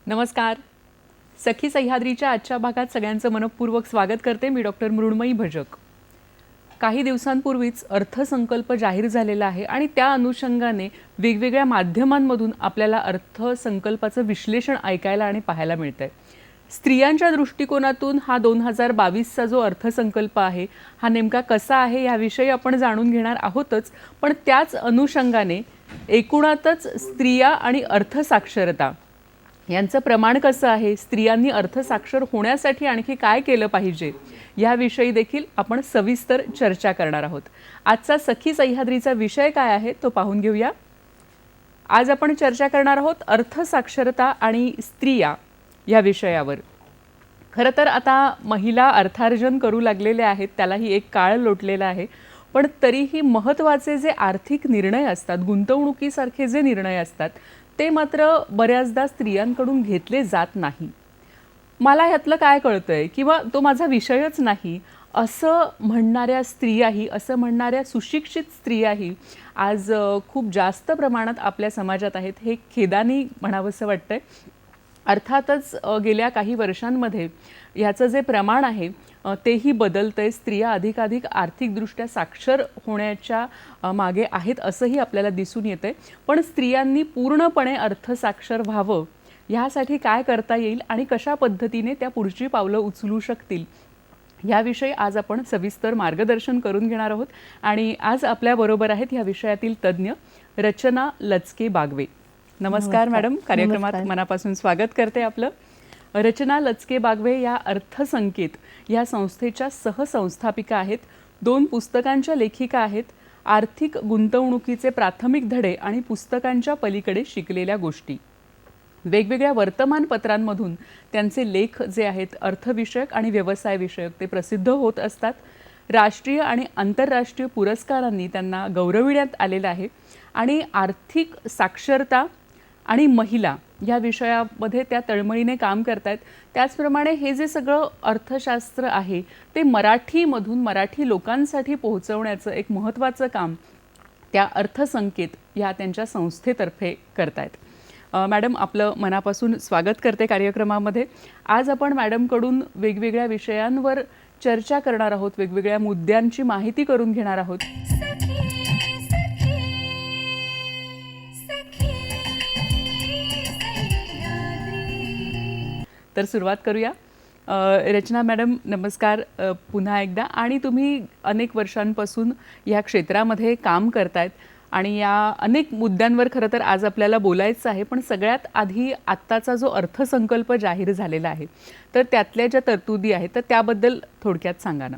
नमस्कार. सखी सह्याद्रीच्या आजच्या भागात सगळ्यांचं मनपूर्वक स्वागत करते. मी डॉक्टर मृण्मयी भजक. काही दिवसांपूर्वीच अर्थसंकल्प जाहीर झालेला आहे आणि त्या अनुषंगाने वेगवेगळ्या माध्यमांमधून आपल्याला अर्थसंकल्पाचं विश्लेषण ऐकायला आणि पाहायला मिळतंय. स्त्रियांच्या दृष्टिकोनातून हा 2022चा जो अर्थसंकल्प आहे हा नेमका कसा आहे याविषयी आपण जाणून घेणार आहोतच, पण त्याच अनुषंगाने एकूणातच स्त्रिया आणि अर्थसाक्षरता यांचं प्रमाण कसं आहे, स्त्रियांनी अर्थसाक्षर होण्यासाठी आणखी काय केलं पाहिजे याविषयी देखील आपण सविस्तर चर्चा करणार आहोत. आजचा सखी सह्याद्रीचा विषय काय आहे तो पाहून घेऊया. आज आपण चर्चा करणार आहोत अर्थसाक्षरता आणि स्त्रिया या विषयावर. खरं तर आता महिला अर्थार्जन करू लागलेल्या आहेत, त्यालाही एक काळ लोटलेला आहे, पण तरीही महत्त्वाचे जे आर्थिक निर्णय असतात, गुंतवणुकीसारखे जे निर्णय असतात ते मात्र बऱ्याचदा स्त्रियांकडून घेतले जात नाही. मला ह्यातलं काय कळतंय किंवा तो माझा विषयच नाही असं म्हणणाऱ्या स्त्रियाही, असं म्हणणाऱ्या सुशिक्षित स्त्रियाही आज खूप जास्त प्रमाणात आपल्या समाजात आहेत. हे खेदानी म्हणावंसं वाटतंय. अर्थातच गेल्या काही वर्षांमध्ये ह्याचं जे प्रमाण आहे तेही बदलतंय. स्त्रिया अधिकाधिक आर्थिकदृष्ट्या साक्षर होण्याच्या मागे आहेत असंही आपल्याला दिसून येतंय. पण स्त्रियांनी पूर्णपणे अर्थसाक्षर व्हावं ह्यासाठी काय करता येईल आणि कशा पद्धतीने त्या पुढची पावलं उचलू शकतील याविषयी आज आपण सविस्तर मार्गदर्शन करून घेणार आहोत. आणि आज आपल्याबरोबर आहेत ह्या विषयातील तज्ज्ञ रचना लचके बागवे. नमस्कार मॅडम, कार्यक्रमात मनापासून स्वागत करते आपलं. रचना लचके बागवे या अर्थसंकेत या संस्थेच्या सहसंस्थापिका आहेत. 2 पुस्तकांच्या लेखिका आहेत. आर्थिक गुंतवणुकीचे प्राथमिक धडे आणि पुस्तकांच्या पलीकडे शिकलेल्या गोष्टी. वेगवेगळ्या वर्तमानपत्रांमधून त्यांचे लेख जे आहेत अर्थविषयक आणि व्यवसायविषयक ते प्रसिद्ध होत असतात. राष्ट्रीय आणि आंतरराष्ट्रीय पुरस्कारांनी त्यांना गौरविण्यात आलेलं आहे. आणि आर्थिक साक्षरता आणि महिला या विषयामध्ये त्या तळमळीने काम करतायत. त्याचप्रमाणे हे जे सगळं अर्थशास्त्र आहे ते मराठीमधून मराठी लोकांसाठी पोहोचवण्याचं एक महत्त्वाचं काम त्या अर्थसंकेत या त्यांच्या संस्थेतर्फे करतायत. मॅडम, आपलं मनापासून स्वागत करते कार्यक्रमामध्ये. आज आपण मॅडमकडून वेगवेगळ्या विषयांवर चर्चा करणार आहोत, वेगवेगळ्या मुद्द्यांची माहिती करून घेणार आहोत. तर सुरुवात करूया. रचना मॅडम, नमस्कार पुन्हा एकदा. आणि तुम्ही अनेक वर्षांपासून या क्षेत्रामध्ये काम करतायत आणि या अनेक मुद्द्यांवर खरं तर आज आपल्याला बोलायचं आहे. पण सगळ्यात आधी आत्ताचा जो अर्थसंकल्प जाहीर झालेला आहे तर त्यातल्या ज्या तरतुदी आहेत तर त्याबद्दल थोडक्यात सांगा ना.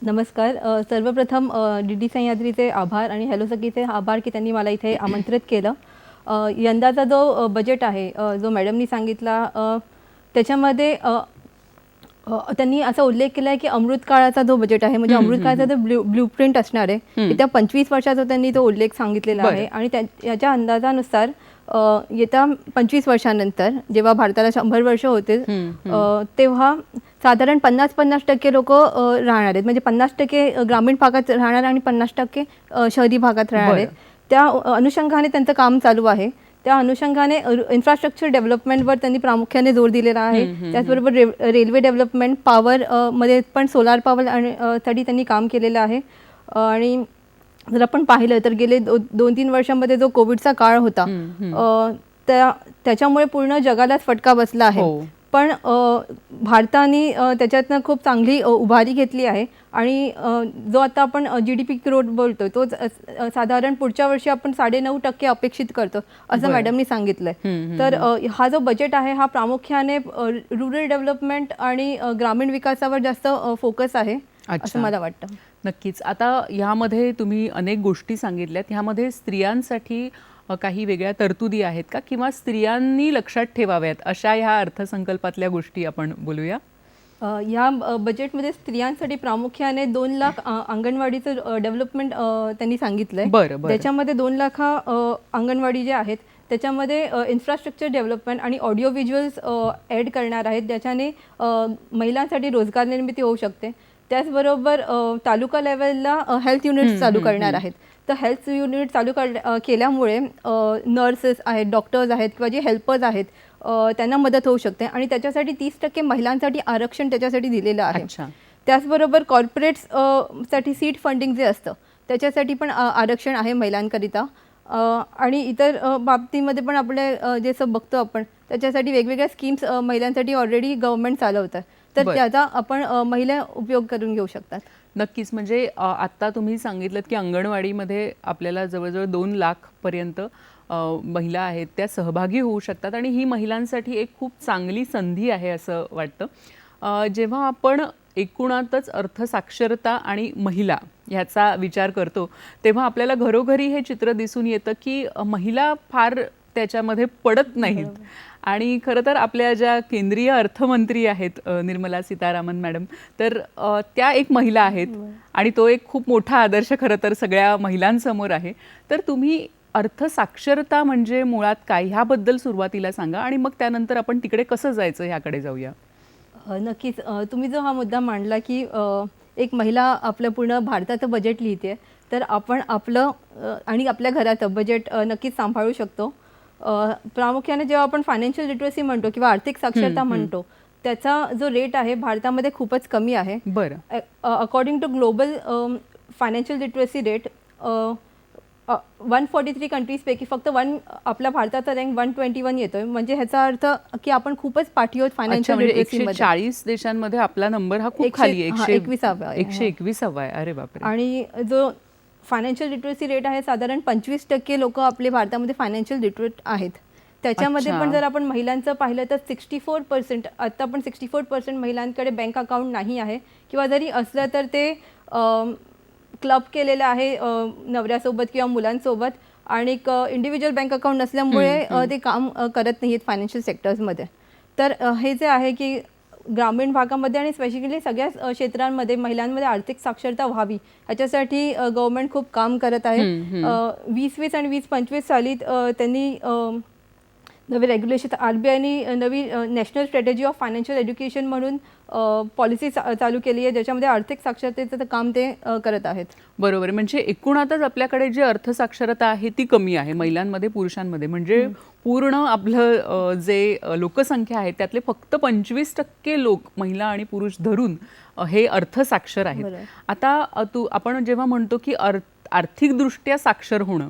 नमस्कार. सर्वप्रथम DD सह्याद्रीचे आभार आणि हॅलो सखीचे आभार की त्यांनी मला इथे आमंत्रित केलं. यंदाचा जो बजेट आहे जो मॅडमनी सांगितला त्याच्यामध्ये त्यांनी असा उल्लेख केला आहे की अमृतकाळाचा जो बजेट आहे म्हणजे अमृतकाळाचा जो ब्ल्यूप्रिंट असणार आहे येत्या 25 वर्षाचा त्यांनी तो उल्लेख सांगितलेला आहे. आणि याच्या अंदाजानुसार येत्या 25 वर्षानंतर जेव्हा भारताला 100 वर्ष होतील तेव्हा साधारण 50% लोक राहणार आहेत. म्हणजे 50% ग्रामीण भागात राहणार आणि 50% शहरी भागात राहणार आहेत. त्या अनुषंगाने त्यांचं काम चालू आहे. त्या अनुषंगाने इन्फ्रास्ट्रक्चर डेव्हलपमेंटवर त्यांनी प्रामुख्याने जोर दिलेला आहे. त्याचबरोबर रेल्वे डेव्हलपमेंट, पॉवर मध्ये पण सोलार पॉवर आणि साठी त्यांनी काम केलेलं आहे. आणि जर आपण पाहिलं तर गेले 2-3 वर्षांमध्ये जो कोविडचा काळ होता त्याच्यामुळे पूर्ण जगालाच फटका बसला आहे. पण भारताने त्याच्यातनं खूप चांगली उभारी घेतली आहे. आणि जो आता आपण GDP ग्रोथ बोलतो तो साधारण पुढच्या वर्षी आपण 9.5% अपेक्षित करतो असं मॅडमनी सांगितलंय. तर हा जो बजेट आहे हा प्रामुख्याने रुरल डेव्हलपमेंट आणि ग्रामीण विकासावर जास्त फोकस आहे असं मला वाटतं. नक्कीच. आता ह्यामध्ये तुम्ही अनेक गोष्टी सांगितल्यात. ह्यामध्ये स्त्रियांसाठी काही वेगळ्या तरतुदी आहेत का किंवा स्त्रियांनी लक्षात ठेवाव्यात अशा ह्या अर्थसंकल्पातल्या गोष्टी आपण बोलूया. या बजेटमध्ये स्त्रियांसाठी प्रामुख्याने 2 लाख अंगणवाडीचं डेव्हलपमेंट त्यांनी सांगितलंय. त्याच्यामध्ये 2 लाख अंगणवाडी जे आहेत त्याच्यामध्ये इन्फ्रास्ट्रक्चर डेव्हलपमेंट आणि ऑडिओ व्हिज्युअल्स ॲड करणार आहेत ज्याच्याने महिलांसाठी रोजगार निर्मिती होऊ शकते. त्याचबरोबर तालुका लेवलला हेल्थ युनिट्स चालू करणार आहेत. तर हेल्थ युनिट चालू केल्यामुळे नर्सेस आहेत, डॉक्टर्स आहेत किंवा जे हेल्पर्स आहेत त्यांना मदत होऊ शकते आणि त्याच्यासाठी 30% महिलांसाठी आरक्षण त्याच्यासाठी दिलेलं आहे. अच्छा. त्याचबरोबर कॉर्पोरेट्स साठी सीड फंडिंग जे असतं त्याच्यासाठी पण आरक्षण आहे महिलांकरिता. आणि इतर बाबतीमध्ये पण आपले जे सब बघतो आपण त्याच्यासाठी वेगवेगळ्या स्कीम्स महिलांसाठी ऑलरेडी गव्हर्नमेंट चालवतं, तर बरं. त्याचा आपण महिला उपयोग करून घेऊ शकतात. नक्कीच. म्हणजे आत्ता तुम्ही सांगितलं की अंगणवाडीमध्ये आपल्याला जवळजवळ 2 लाख पर्यंत महिला आहेत त्या सहभागी होऊ शकतात आणि ही महिलांसाठी एक खूप चांगली संधी आहे असं वाटतं. जेव्हा आपण एकूणातच अर्थसाक्षरता आणि महिला ह्याचा विचार करतो तेव्हा आपल्याला घरोघरी हे चित्र दिसून येतं की महिला फार त्याच्यामध्ये पडत नाहीत. आणि खरं तर आपल्या ज्या केंद्रीय अर्थमंत्री आहेत निर्मला सीतारामन मॅडम, तर त्या एक महिला आहेत आणि तो एक खूप मोठा आदर्श खरं तर सगळ्या महिलांसमोर आहे. तर तुम्ही अर्थसाक्षरता म्हणजे मुळात काय ह्याबद्दल सुरुवातीला सांगा आणि मग त्यानंतर आपण तिकडे कसं जायचं ह्याकडे जाऊया. नक्कीच. तुम्ही जो हा मुद्दा मांडला की एक महिला आपलं पूर्ण भारताचं बजेट लिहिते, तर आपण आपलं आणि आपल्या घराचं बजेट नक्कीच सांभाळू शकतो. प्रामुख्याने जेव्हा आपण फायनान्शियल लिटरसी म्हणतो किंवा आर्थिक साक्षरता म्हणतो त्याचा जो रेट आहे भारतामध्ये खूपच कमी आहे. बरं. According to global financial literacy rate 143 कंट्रीजपैकी फक्त आपल्या भारताचा रँक 121 येतोय. म्हणजे ह्याचा अर्थ की आपण खूपच पाठी आहोत फायनान्शियल लिटरसीमध्ये. 140 देशांमध्ये आपला नंबर हा खूप खाली आहे. 121 आहे. अरे बापरे. आणि जो फायनान्शियल लिटरसी रेट आहे साधारण 25% लोक आपले भारतामध्ये फायनान्शियल लिटरेट आहेत. त्याच्यामध्ये पण जर आपण महिलांचं पाहिलं तर 64%, आता पण 64% महिलांकडे बँक अकाउंट नाही आहे किंवा जरी असलं तर ते क्लब केलेलं आहे नवऱ्यासोबत किंवा मुलांसोबत आणि इंडिव्हिज्युअल बँक अकाउंट नसल्यामुळे ते काम करत नाही आहेत फायनान्शियल सेक्टर्समध्ये. तर हे जे आहे की ग्रामीण भागामध्ये आणि स्पेसिफिकली सगळ्याच क्षेत्रांमध्ये महिलांमध्ये आर्थिक साक्षरता व्हावी ह्याच्यासाठी गव्हर्नमेंट खूप काम करत आहे. 2020 आणि 2025 साली त्यांनी नवी रेग्युलेशन RBIनी नवी national strategy of financial education म्हणून पॉलिसी चालू केली आहे ज्याच्यामध्ये आर्थिक साक्षरतेचं काम ते करत आहेत. बरोबर. म्हणजे एकूणातच आपल्याकडे जी अर्थसाक्षरता आहे ती कमी आहे महिलांमध्ये पुरुषांमध्ये. म्हणजे पूर्ण आपलं जे लोकसंख्या आहे त्यातले फक्त 25% लोक महिला आणि पुरुष धरून हे अर्थसाक्षर आहेत. आता आपण जेव्हा म्हणतो की आर्थिकदृष्ट्या साक्षर होणं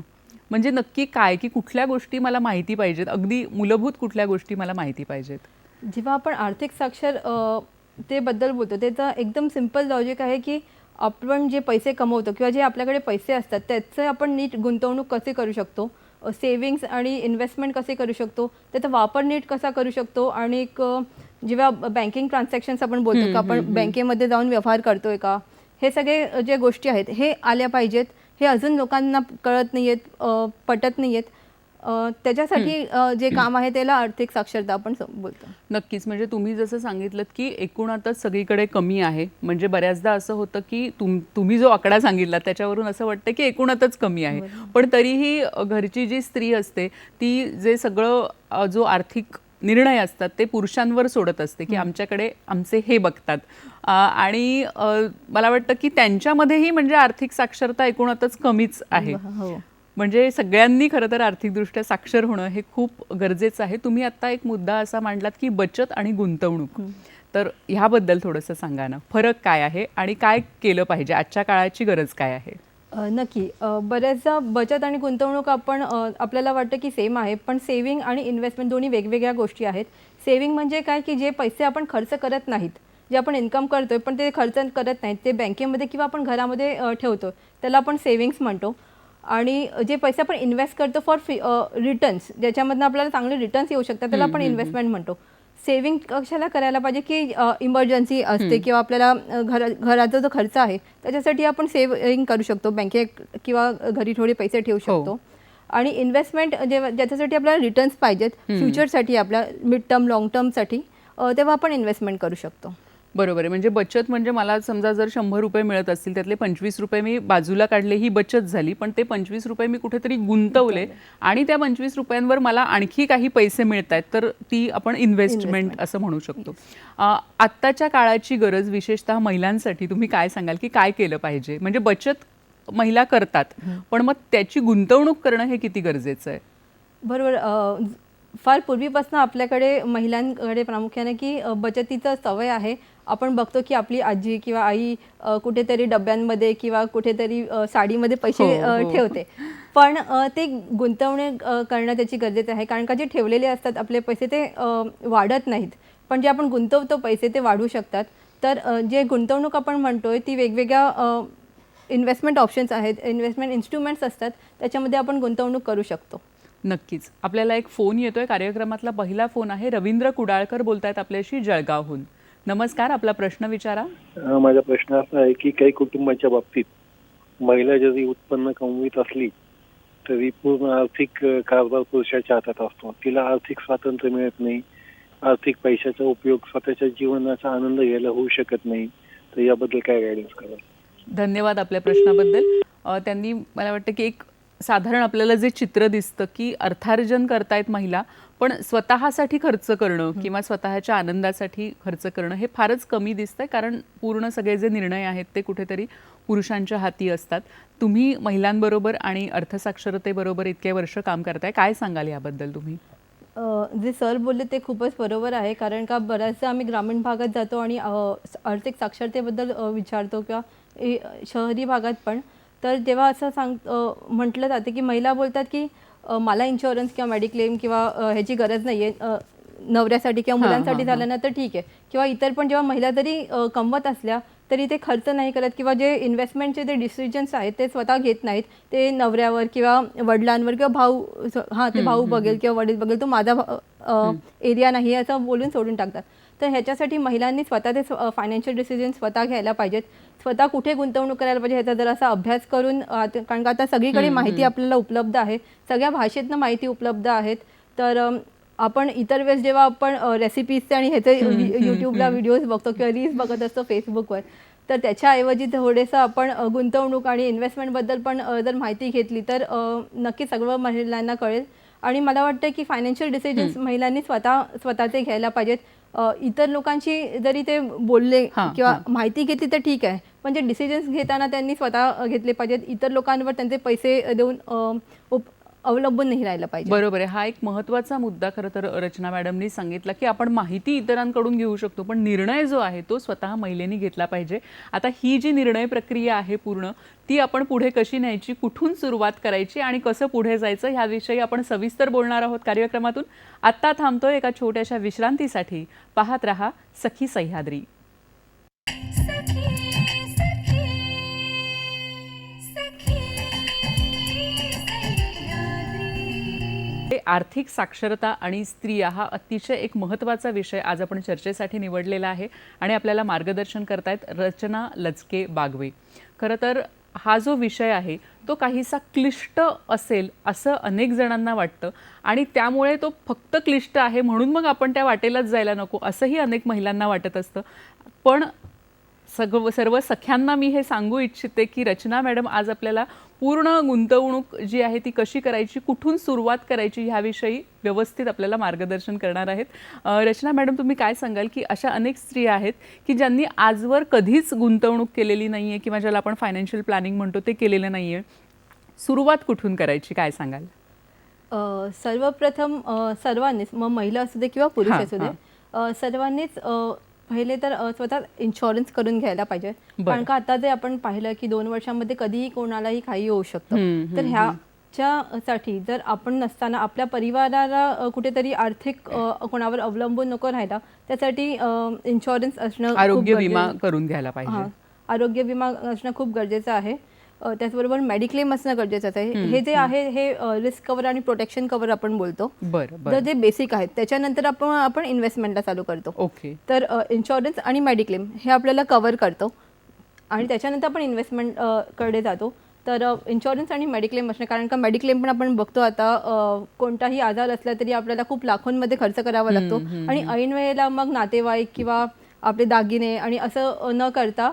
म्हणजे नक्की काय, की कुठल्या गोष्टी मला माहिती पाहिजेत, अगदी मूलभूत कुठल्या गोष्टी मला माहिती पाहिजेत. जेव्हा आपण आर्थिक साक्षर ते बद्दल बोलतो त्याचं एकदम सिंपल लॉजिक आहे की आपण जे पैसे कमवतो किंवा जे आपल्याकडे पैसे असतात त्याचं आपण नीट गुंतवणूक कसे करू शकतो, सेविंग्स आणि इन्व्हेस्टमेंट कसे करू शकतो, त्याचा वापर नीट कसा करू शकतो. आणि जेव्हा बँकिंग ट्रान्झॅक्शन्स आपण बोलतो की आपण बँकेमध्ये जाऊन व्यवहार करतोय का, हे सगळे जे गोष्टी आहेत हे आल्या पाहिजेत. हे अजून लोकांना कळत नाही आहेत, पटत नाही आहेत. त्याच्यासाठी जे काम आहे त्याला आर्थिक साक्षरता आपण बोलतो. नक्कीच. म्हणजे तुम्ही जसं सांगितलं की एकूणातच सगळीकडे कमी आहे. म्हणजे बऱ्याचदा असं होतं की तुम्ही जो आकडा सांगितला त्याच्यावरून असं वाटतं की एकूणातच कमी आहे. पण तरीही घरची जी स्त्री असते ती जे सगळं जो आर्थिक निर्णय असतात ते पुरुषांवर सोडत असते की आमच्याकडे आमचे हे बघतात. आणि मला वाटतं की त्यांच्यामध्येही म्हणजे आर्थिक साक्षरता एकूणातच कमीच आहे. म्हणजे सगळ्यांनी खरं तर आर्थिकदृष्ट्या साक्षर होणं हे खूप गरजेचं आहे. तुम्ही आता एक मुद्दा असा मांडलात की बचत आणि गुंतवणूक, तर ह्याबद्दल थोडंसं सांगा ना. फरक काय आहे आणि काय केलं पाहिजे, आजच्या काळाची गरज काय आहे? नक्की. बऱ्याचदा बचत आणि गुंतवणूक आपल्याला वाटतं की सेम आहे, पण सेव्हिंग आणि इन्व्हेस्टमेंट दोन्ही वेगवेगळ्या गोष्टी आहेत. सेव्हिंग म्हणजे काय की जे पैसे आपण खर्च करत नाहीत, जे आपण इन्कम करतोय पण ते खर्च करत नाहीत, ते बँकेमध्ये किंवा आपण घरामध्ये ठेवतो त्याला आपण सेव्हिंग्स म्हणतो. आणि जे पैसे आपण इन्व्हेस्ट करतो फॉर रिटर्न्स, ज्याच्यामधून आपल्याला चांगले रिटर्न्स येऊ शकतात त्याला आपण इन्व्हेस्टमेंट म्हणतो. सेव्हिंग कशाला करायला पाहिजे की इमर्जन्सी असते किंवा आपल्याला घराचा जो खर्च आहे त्याच्यासाठी आपण सेव्हिंग करू शकतो, बँकेत किंवा घरी थोडे पैसे ठेवू शकतो. आणि इन्व्हेस्टमेंट ज्याच्यासाठी आपल्याला रिटर्न्स पाहिजेत फ्युचरसाठी, आपल्या मिड टर्म लॉंग टर्मसाठी, तेव्हा आपण इन्व्हेस्टमेंट करू शकतो. बरोबर आहे. म्हणजे बचत म्हणजे मला समजा जर 100 रुपये मिळत असतील त्यातले 25 रुपये मी बाजूला काढले, ही बचत झाली. पण ते 25 रुपये मी कुठेतरी गुंतवले आणि त्या 25 रुपयांवर मला आणखी काही पैसे मिळत आहेत, तर ती आपण इन्व्हेस्टमेंट असं म्हणू शकतो. आत्ताच्या काळाची गरज विशेषतः महिलांसाठी तुम्ही काय सांगाल की काय केलं पाहिजे? म्हणजे बचत महिला करतात, पण मग त्याची गुंतवणूक करणं हे किती गरजेचं आहे? बरोबर. फार पूर्वीपासून आपल्याकडे महिलांकडे प्रामुख्याने की बचतीचं सवय आहे. आपण बघतो की आपली आजी किंवा आई कुठेतरी डब्यांमध्ये किंवा कुठेतरी साडीमध्ये पैसे हो. ठेवते. पण ते गुंतवणूक करणं त्याची गरजेचं आहे. कारण का जे ठेवलेले असतात आपले पैसे ते वाढत नाहीत. पण जे आपण गुंतवतो पैसे ते वाढू शकतात. तर जे गुंतवणूक आपण म्हणतोय ती वेगवेगळ्या इन्व्हेस्टमेंट ऑप्शन्स आहेत, इन्व्हेस्टमेंट इन्स्ट्रुमेंट्स असतात, त्याच्यामध्ये आपण गुंतवणूक करू शकतो. नक्कीच. आपल्याला एक फोन येतोय, कार्यक्रमातला पहिला फोन आहे. रवींद्र कुडाळकर बोलतायत आपल्याशी जळगावहून. नमस्कार, आपला प्रश्न विचारा. माझा प्रश्न असा आहे की काही कुटुंबाच्या बाबतीत महिला जरी उत्पन्न कमवीत असली तरी पूर्ण आर्थिक कारभार पुरुषाच्या हातात असतो. तिला आर्थिक स्वातंत्र्य मिळत नाही, आर्थिक पैशाचा उपयोग स्वतःच्या जीवनाचा आनंद घ्यायला होऊ शकत नाही. तर याबद्दल काय गायडन्स कराल? धन्यवाद आपल्या प्रश्नाबद्दल. त्यांनी मला वाटतं की एक साधारण आपल्याला जे चित्र दिसतं की अर्थार्जन करतायत महिला, पण स्वतःसाठी खर्च करणं किंवा स्वतःच्या आनंदासाठी खर्च करणं हे फारच कमी दिसतंय, कारण पूर्ण सगळे जे निर्णय आहेत ते कुठेतरी पुरुषांच्या हाती असतात. तुम्ही महिलांबरोबर आणि अर्थसाक्षरतेबरोबर इतके वर्ष काम करताय, काय सांगाल याबद्दल तुम्ही? जे सर बोलले ते खूपच बरोबर आहे. कारण का बऱ्याचदा आम्ही ग्रामीण भागात जातो आणि आर्थिक साक्षरतेबद्दल विचारतो किंवा शहरी भागात पण. तर जेव्हा असं म्हटलं जातं की महिला बोलतात की मला इन्शुरन्स किंवा मेडिक्लेम किंवा ह्याची गरज नाही आहे, नवऱ्यासाठी किंवा मुलांसाठी झालं ना तर ठीक आहे. किंवा इतर पण जेव्हा महिला जरी कमवत असल्या तरी ते खर्च नाही करत किंवा जे इन्व्हेस्टमेंटचे जे डिसिजन्स आहेत ते स्वतः घेत नाहीत. ते नवऱ्यावर किंवा वडिलांवर किंवा ते भाऊ बघेल किंवा वडील बघेल, तो माझा एरिया नाही असं बोलून सोडून टाकतात. तर ह्याच्यासाठी महिलांनी स्वतः ते फायनान्शियल डिसिजन स्वतः घ्यायला पाहिजेत. स्वतः कुठे गुंतवणूक करायला पाहिजे ह्याचा जरासा अभ्यास करून, कारण का आता सगळीकडे माहिती आपल्याला उपलब्ध आहे, सगळ्या भाषेतनं माहिती उपलब्ध आहेत. तर आपण इतर वेळेस जेव्हा आपण रेसिपीजचे आणि ह्याचे यूट्यूबला व्हिडिओज बघतो किंवा रील्स बघत असतो फेसबुकवर, तर त्याच्याऐवजी थोडेसं आपण गुंतवणूक आणि इन्व्हेस्टमेंटबद्दल पण जर माहिती घेतली तर नक्की सगळं महिलांना कळेल. आणि मला वाटतं की फायनान्शियल डिसिजन्स महिलांनी स्वतःचे घ्यायला पाहिजेत. इतर लोकांची जरी ते बोलले किंवा माहिती घेतली तर ठीक आहे, पण जे डिसिजन्स घेताना त्यांनी स्वतः घेतले पाहिजेत. इतर लोकांवर त्यांचे पैसे देऊन अवलंबून नाही राहिलं पाहिजे. बरोबर आहे. हा एक महत्त्वाचा मुद्दा खरं तर रचना मॅडमनी सांगितला की आपण माहिती इतरांकडून घेऊ शकतो, पण निर्णय जो आहे तो स्वतः महिलेनी घेतला पाहिजे. आता ही जी निर्णय प्रक्रिया आहे पूर्ण, ती आपण पुढे कशी न्यायची, कुठून सुरुवात करायची आणि कसं पुढे जायचं ह्याविषयी आपण सविस्तर बोलणार आहोत कार्यक्रमातून. आत्ता थांबतोय एका छोट्याशा विश्रांतीसाठी. पाहत रहा सखी सह्याद्री. आर्थिक साक्षरता आणि स्त्रिया हा अतिशय एक महत्त्वाचा विषय आज आपण चर्चेसाठी निवडलेला आहे आणि आपल्याला मार्गदर्शन करतायत रचना लचके बागवे. खरं तर हा जो विषय आहे तो काहीसा क्लिष्ट असेल असं अनेक जणांना वाटतं आणि त्यामुळे तो फक्त क्लिष्ट आहे म्हणून मग आपण त्या वाटेलाच जायला नको असंही अनेक महिलांना वाटत असतं. पण सर्व सख्यांना मी हे सांगू इच्छिते की रचना मॅडम आज आपल्याला पूर्ण गुंतवणूक जी आहे ती कशी करायची, कुठून सुरुवात करायची ह्याविषयी व्यवस्थित आपल्याला मार्गदर्शन करणार आहेत. रचना मॅडम, तुम्ही काय सांगाल की अशा अनेक स्त्रिया आहेत की ज्यांनी आजवर कधीच गुंतवणूक केलेली नाही आहे किंवा ज्याला आपण फायनान्शियल प्लॅनिंग म्हणतो ते केलेलं नाही आहे, सुरुवात कुठून करायची, काय सांगाल? सर्वप्रथम सर्वांनीच, मग महिला असू दे किंवा पुरुष असू दे, सर्वांनीच पहिले तर स्वतः इन्शुरन्स करून घ्यायला पाहिजे. कारण का आता जे आपण पाहिलं की 2 वर्षांमध्ये कधीही कोणालाही काही होऊ शकतं. तर ह्याच्यासाठी जर आपण नसताना आपल्या परिवाराला कुठेतरी आर्थिक कोणावर अवलंबून नको राहायला, त्यासाठी इन्शुरन्स असणं, आरोग्य विमा करून घ्यायला पाहिजे. आरोग्य विमा असणं खूप गरजेचं आहे. त्याचबरोबर मेडिक्लेम असणं गरजेचं आहे. हे जे आहे हे रिस्क कव्हर आणि प्रोटेक्शन कव्हर आपण बोलतो. तर जे बेसिक आहेत, त्याच्यानंतर आपण इन्व्हेस्टमेंटला चालू करतो. ओके. तर इन्शुरन्स आणि मेडिक्लेम हे आपल्याला कव्हर करतो आणि त्याच्यानंतर आपण इन्व्हेस्टमेंट कडे जातो. तर इन्शुरन्स आणि मेडिक्लेम असणं, कारण का मेडिक्लेम पण आपण बघतो आता कोणताही आजार असला तरी आपल्याला खूप लाखोंमध्ये खर्च करावा लागतो आणि ऐन वेळेला मग नातेवाईक किंवा आपले दागिने आणि असं न करता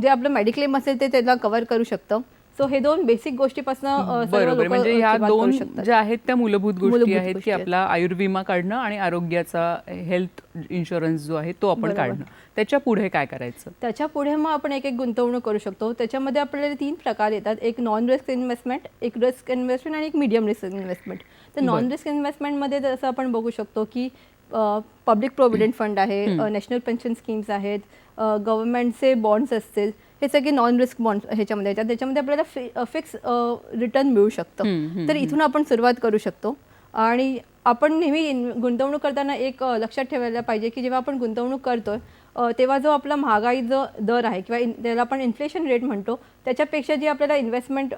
जे आपलं मेडिक्लेम असेल ते त्याला कव्हर करू शकतं. सो हे 2 बेसिक गोष्टीपासून बरोबर, म्हणजे ह्या दोन ज्या आहेत त्या मूलभूत गोष्टी मूलभूत आहेत की गोष्टी आहेत. आपला आयुर्विमा काढणं आणि आरोग्याचा हेल्थ इन्शुरन्स जो आहे तो आपण काढणं. त्याच्या पुढे काय करायचं? त्याच्या पुढे मग आपण एक गुंतवणूक करू शकतो. त्याच्यामध्ये आपल्याला 3 प्रकार येतात. एक नॉन रिस्क इन्व्हेस्टमेंट, एक रिस्क इन्व्हेस्टमेंट आणि एक मीडियम रिस्क इन्व्हेस्टमेंट. तर नॉन रिस्क इन्व्हेस्टमेंटमध्ये जसं आपण बघू शकतो की पब्लिक प्रोव्हिडंट फंड आहे, नॅशनल पेन्शन स्कीम्स आहेत, गव्हर्नमेंटचे बॉन्ड्स असतील, हे सगळे नॉन रिस्क बॉन्ड्स ह्याच्यामध्ये येतात. त्याच्यामध्ये आपल्याला फिक्स रिटर्न मिळू शकतं. तर इथून आपण सुरुवात करू शकतो. आणि आपण नेहमी गुंतवणूक करताना एक लक्षात ठेवायला पाहिजे की जेव्हा आपण गुंतवणूक करतोय तेव्हा जो आपला महागाई जो दर आहे किंवा त्याला आपण इन्फ्लेशन रेट म्हणतो, त्याच्यापेक्षा जे आपल्याला इन्व्हेस्टमेंट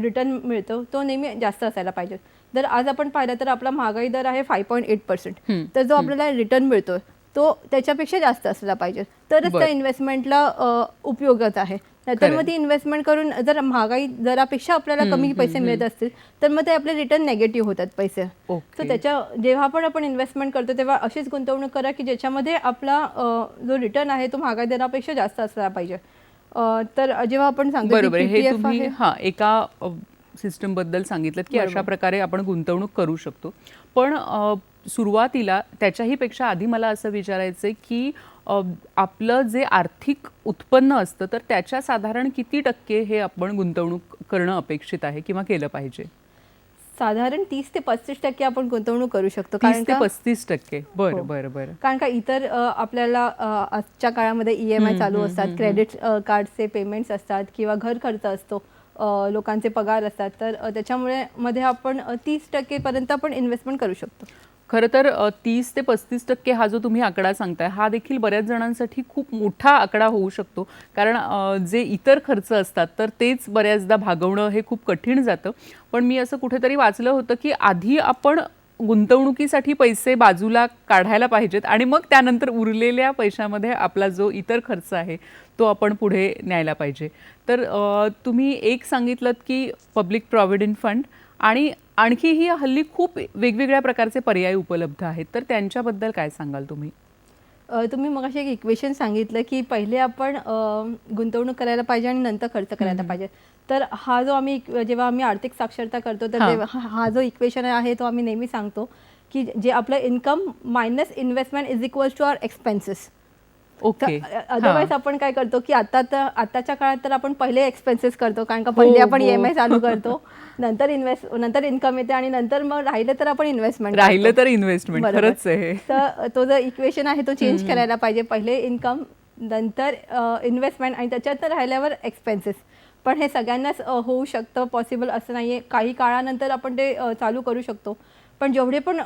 रिटर्न मिळतो तो नेहमी जास्त असायला पाहिजे. जर आज आपण पाहिलं तर आपला महागाई दर आहे 5.8%, तर जो आपल्याला रिटर्न मिळतोय तो त्याच्यापेक्षा जास्त असला पाहिजे, तरच त्या इन्व्हेस्टमेंटला उपयोगात आहे. नाहीतर मग ती इन्व्हेस्टमेंट करून जर महागाई दरापेक्षा आपल्याला कमी पैसे मिळत असतील तर मग ते आपले रिटर्न नेगेटिव्ह होतात पैसे. तर जेव्हा पण आपण इन्व्हेस्टमेंट करतो तेव्हा अशीच गुंतवणूक करा की ज्याच्यामध्ये आपला जो रिटर्न आहे तो महागाई दरापेक्षा जास्त असला पाहिजे. तर जेव्हा आपण सांगतो बरोबर, हे तुम्ही एका सिस्टम बद्दल सांगितलं की अशा प्रकारे आपण गुंतवणूक करू शकतो. पण सुरुवातीला त्याच्याही पेक्षा आधी मला असं विचारायचं की आपलं जे आर्थिक उत्पन्न असतं तर त्याच्या साधारण किती टक्के हे आपण गुंतवणूक करणं अपेक्षित आहे किंवा केलं पाहिजे? साधारण 30 ते 35% आपण गुंतवणूक करू शकतो. 30 ते 35%. बरं बरं बरं. कारण का इतर आपल्याला आजच्या काळामध्ये EMI चालू असतात, क्रेडिट कार्डचे पेमेंट्स असतात किंवा घर खर्च असतो, लोकांचे पगार असतात, तर त्याच्यामुळे मध्ये आपण 30% पर्यंत आपण इन्व्हेस्टमेंट करू शकतो. खरं तर 30 ते 35% हा जो तुम्ही आकडा सांगताय हा देखील बऱ्याच जणांसाठी खूप मोठा आकडा होऊ शकतो. कारण जे इतर खर्च असतात तर तेच बऱ्याचदा भागवणं हे खूप कठीण जातं. पण मी असं कुठेतरी वाचलं होतं की आधी आपण गुंतवणुकीसाठी पैसे बाजूला काढायला पाहिजेत आणि मग त्यानंतर उरलेल्या पैशामध्ये आपला जो इतर खर्च आहे तो आपण पुढे न्यायला पाहिजे. तर तुम्ही एक सांगितलं की पब्लिक प्रॉव्हिडंट फंड आणि आणखीही हल्ली खूप वेगवेगळ्या प्रकारचे पर्याय उपलब्ध आहेत, तर त्यांच्याबद्दल काय सांगाल तुम्ही? तुम्ही मगाशी एक इक्वेशन सांगितलं की पहिले आपण गुंतवणूक करायला पाहिजे आणि नंतर खर्च करायला पाहिजे. तर हा जो जेव्हा आम्ही आर्थिक साक्षरता करतो तर हा जो इक्वेशन आहे तो आम्ही नेहमी सांगतो की जे आपलं income minus investment is equals to our expenses. Okay. Otherwise आपण काय करतो की आताच्या काळात तर आपण पहिले एक्सपेन्सेस करतो, कारण का पहिले आपण EMI चालू करतो, नंतर इन्कम येते आणि नंतर मग राहिलं तर आपण इन्व्हेस्टमेंट खरंच आहे. तर तो जो इक्वेशन आहे तो चेंज करायला पाहिजे. पहिले इन्कम, नंतर इन्व्हेस्टमेंट आणि त्याच्यात राहिल्यावर एक्सपेन्सेस. पण हे सगळ्यांनाच होऊ शकतं, पॉसिबल असं नाहीये. काही काळानंतर आपण ते चालू करू शकतो. पण जेवढे पण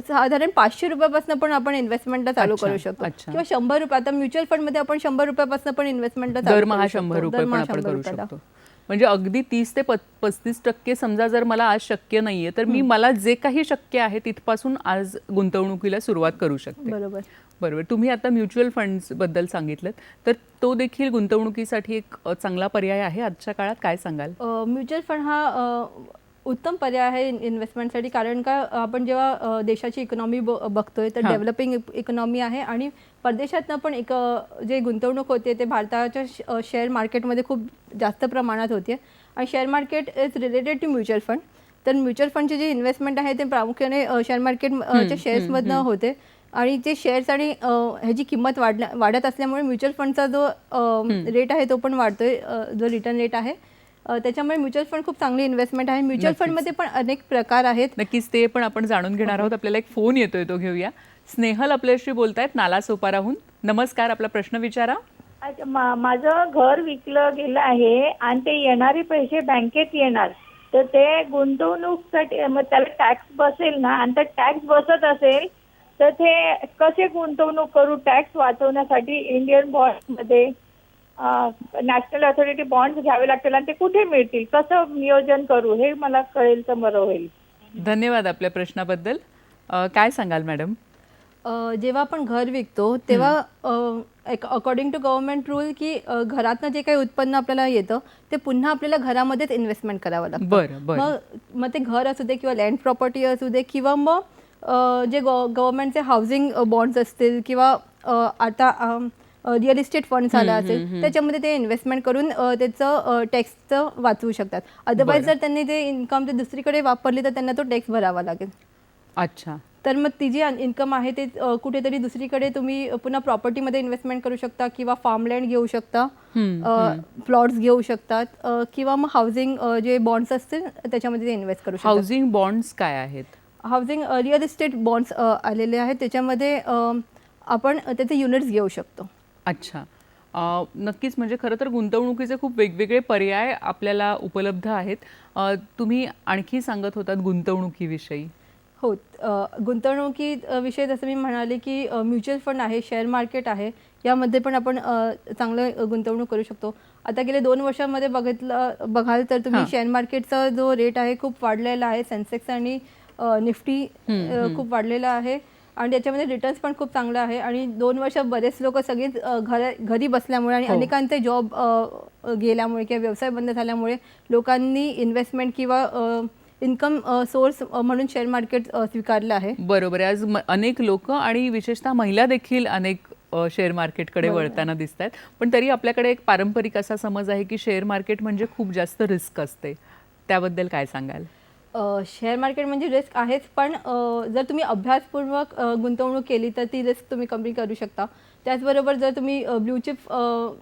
साधारण 500 रुपयापासून पण आपण इन्व्हेस्टमेंटला चालू करू शकतो किंवा 100 रुपये. आता म्युच्युअल फंडमध्ये आपण 100 रुपयापासून पण इन्व्हेस्टमेंटला दरमहा 100 रुपये पण आपण करू शकतो. म्हणजे अगदी 30 ते 35% समजा जर मला आज शक्य नाहीये तर मी मला जे काही शक्य आहे तिथपासून आज गुंतवणुकीला सुरुवात करू शकते. बरोबर. तुम्ही आता म्युच्युअल फंड्स बद्दल सांगितलं तर तो देखील गुंतवणुकीसाठी एक चांगला पर्याय आहे आजच्या काळात, काय सांगाल? म्युच्युअल फंड हा उत्तम पर्याय आहे इन्व्हेस्टमेंटसाठी. कारण का आपण जेव्हा देशाची इकॉनॉमी बघतोय तर डेव्हलपिंग इकॉनॉमी आहे आणि परदेशातनं पण एक जे गुंतवणूक होते ते भारताच्या शेअर मार्केटमध्ये खूप जास्त प्रमाणात होते आणि share market is related to mutual fund. तर म्युच्युअल फंडचे जे इन्व्हेस्टमेंट आहे ते प्रामुख्याने शेअर मार्केटच्या शेअर्समधनं होते आणि ते शेअर्स आणि ह्याची किंमत वाढत असल्यामुळे म्युच्युअल फंडचा जो रेट आहे तो पण वाढतोय, जो रिटर्न रेट आहे. त्याच्यामुळे म्युच्युअल फंड खूप चांगली इन्व्हेस्टमेंट आहे. म्युच्युअल फंडमध्ये पण अनेक प्रकार आहेत. नक्कीच, ते पण आपण जाणून घेणार आहोत. आपल्याला एक फोन येतोय, तो घेऊया. स्नेहल आपल्याशी बोलतायत नालासोपाराहून. नमस्कार, आपला प्रश्न विचारा. माझं घर विकलं गेलं आहे आणि ते येणारे पैसे बँकेत येणार, तर ते गुंतवणूकसाठी मग त्याला टॅक्स बसेल ना, आणि तर टॅक्स बसत असेल तर ते कसे गुंतवणूक करू टॅक्स वाचवण्यासाठी? इंडियन बॉन्डमध्ये नॅशनल अथॉरिटी बॉन्ड्स घ्यावे लागतील आणि ते कुठे मिळतील, कसं नियोजन करू हे मला कळेल तर बरं होईल. धन्यवाद आपल्या प्रश्नाबद्दल. काय सांगाल मॅडम? जेव्हा आपण घर विकतो तेव्हा अकॉर्डिंग टू गव्हर्नमेंट रूल की घरातनं जे काही उत्पन्न आपल्याला येतं ते पुन्हा आपल्याला घरामध्येच इन्व्हेस्टमेंट करावं लागतं. मग ते घर असू दे किंवा लँड प्रॉपर्टी असू दे किंवा मग जे गव्हर्नमेंटचे हाऊसिंग बॉन्ड्स असतील किंवा आता रिअल इस्टेट फंड्स आला असेल त्याच्यामध्ये ते इन्व्हेस्टमेंट करून त्याचं टॅक्सचं वाचवू शकतात. अदरवाईज जर त्यांनी ते इन्कम ते दुसरीकडे वापरली तर त्यांना तो टॅक्स भरावा लागेल. अच्छा. तर मग ती जी इन्कम आहे ते कुठेतरी दुसरीकडे तुम्ही पुन्हा प्रॉपर्टीमध्ये इन्व्हेस्टमेंट करू शकता किंवा फार्मलँड घेऊ शकता, प्लॉट्स घेऊ शकतात किंवा मग हाऊसिंग जे बॉन्ड्स असतील त्याच्यामध्ये ते इन्व्हेस्ट करू शकता. हाऊसिंग बॉन्ड्स काय आहेत? हाऊसिंग रिअल इस्टेट बॉन्ड्स आलेले आहेत, त्याच्यामध्ये आपण त्याचे युनिट्स घेऊ शकतो. अच्छा. नक्कीच, म्हणजे खरं तर गुंतवणुकीचे खूप वेगवेगळे पर्याय आपल्याला उपलब्ध आहेत. तुम्ही आणखी सांगत होतात गुंतवणुकीविषयी. हो, गुंतवणुकीविषयी जसं मी म्हणाले की म्युच्युअल फंड आहे, शेअर मार्केट आहे, यामध्ये पण आपण चांगलं गुंतवणूक करू शकतो. आता गेले 2 वर्षांमध्ये बघाल तर तुम्ही शेअर मार्केटचा जो रेट आहे खूप वाढलेला आहे. सेन्सेक्स आणि निफ्टी खूप वाढलेला आहे आणि त्याच्यामध्ये रिटर्न्स पण खूप चांगला आहे. आणि 2 वर्ष बरेच लोक सगळेच घरी बसल्यामुळे आणि अनेकांचे जॉब गेल्यामुळे किंवा व्यवसाय बंद झाल्यामुळे लोकांनी इन्व्हेस्टमेंट किंवा इन्कम सोर्स म्हणून शेअर मार्केट स्वीकारलं आहे. बरोबर आहे. आज अनेक लोक आणि विशेषतः महिला देखील अनेक शेअर मार्केटकडे वळताना दिसत आहेत. पण तरी आपल्याकडे एक पारंपरिक असा समज आहे की शेअर मार्केट म्हणजे खूप जास्त रिस्क असते. त्याबद्दल काय सांगाल? शेअर मार्केट म्हणजे रिस्क आहेच, पण जर तुम्ही अभ्यासपूर्वक गुंतवणूक केली तर ती रिस्क तुम्ही कमी करू शकता. त्याचबरोबर जर तुम्ही ब्ल्यूचिप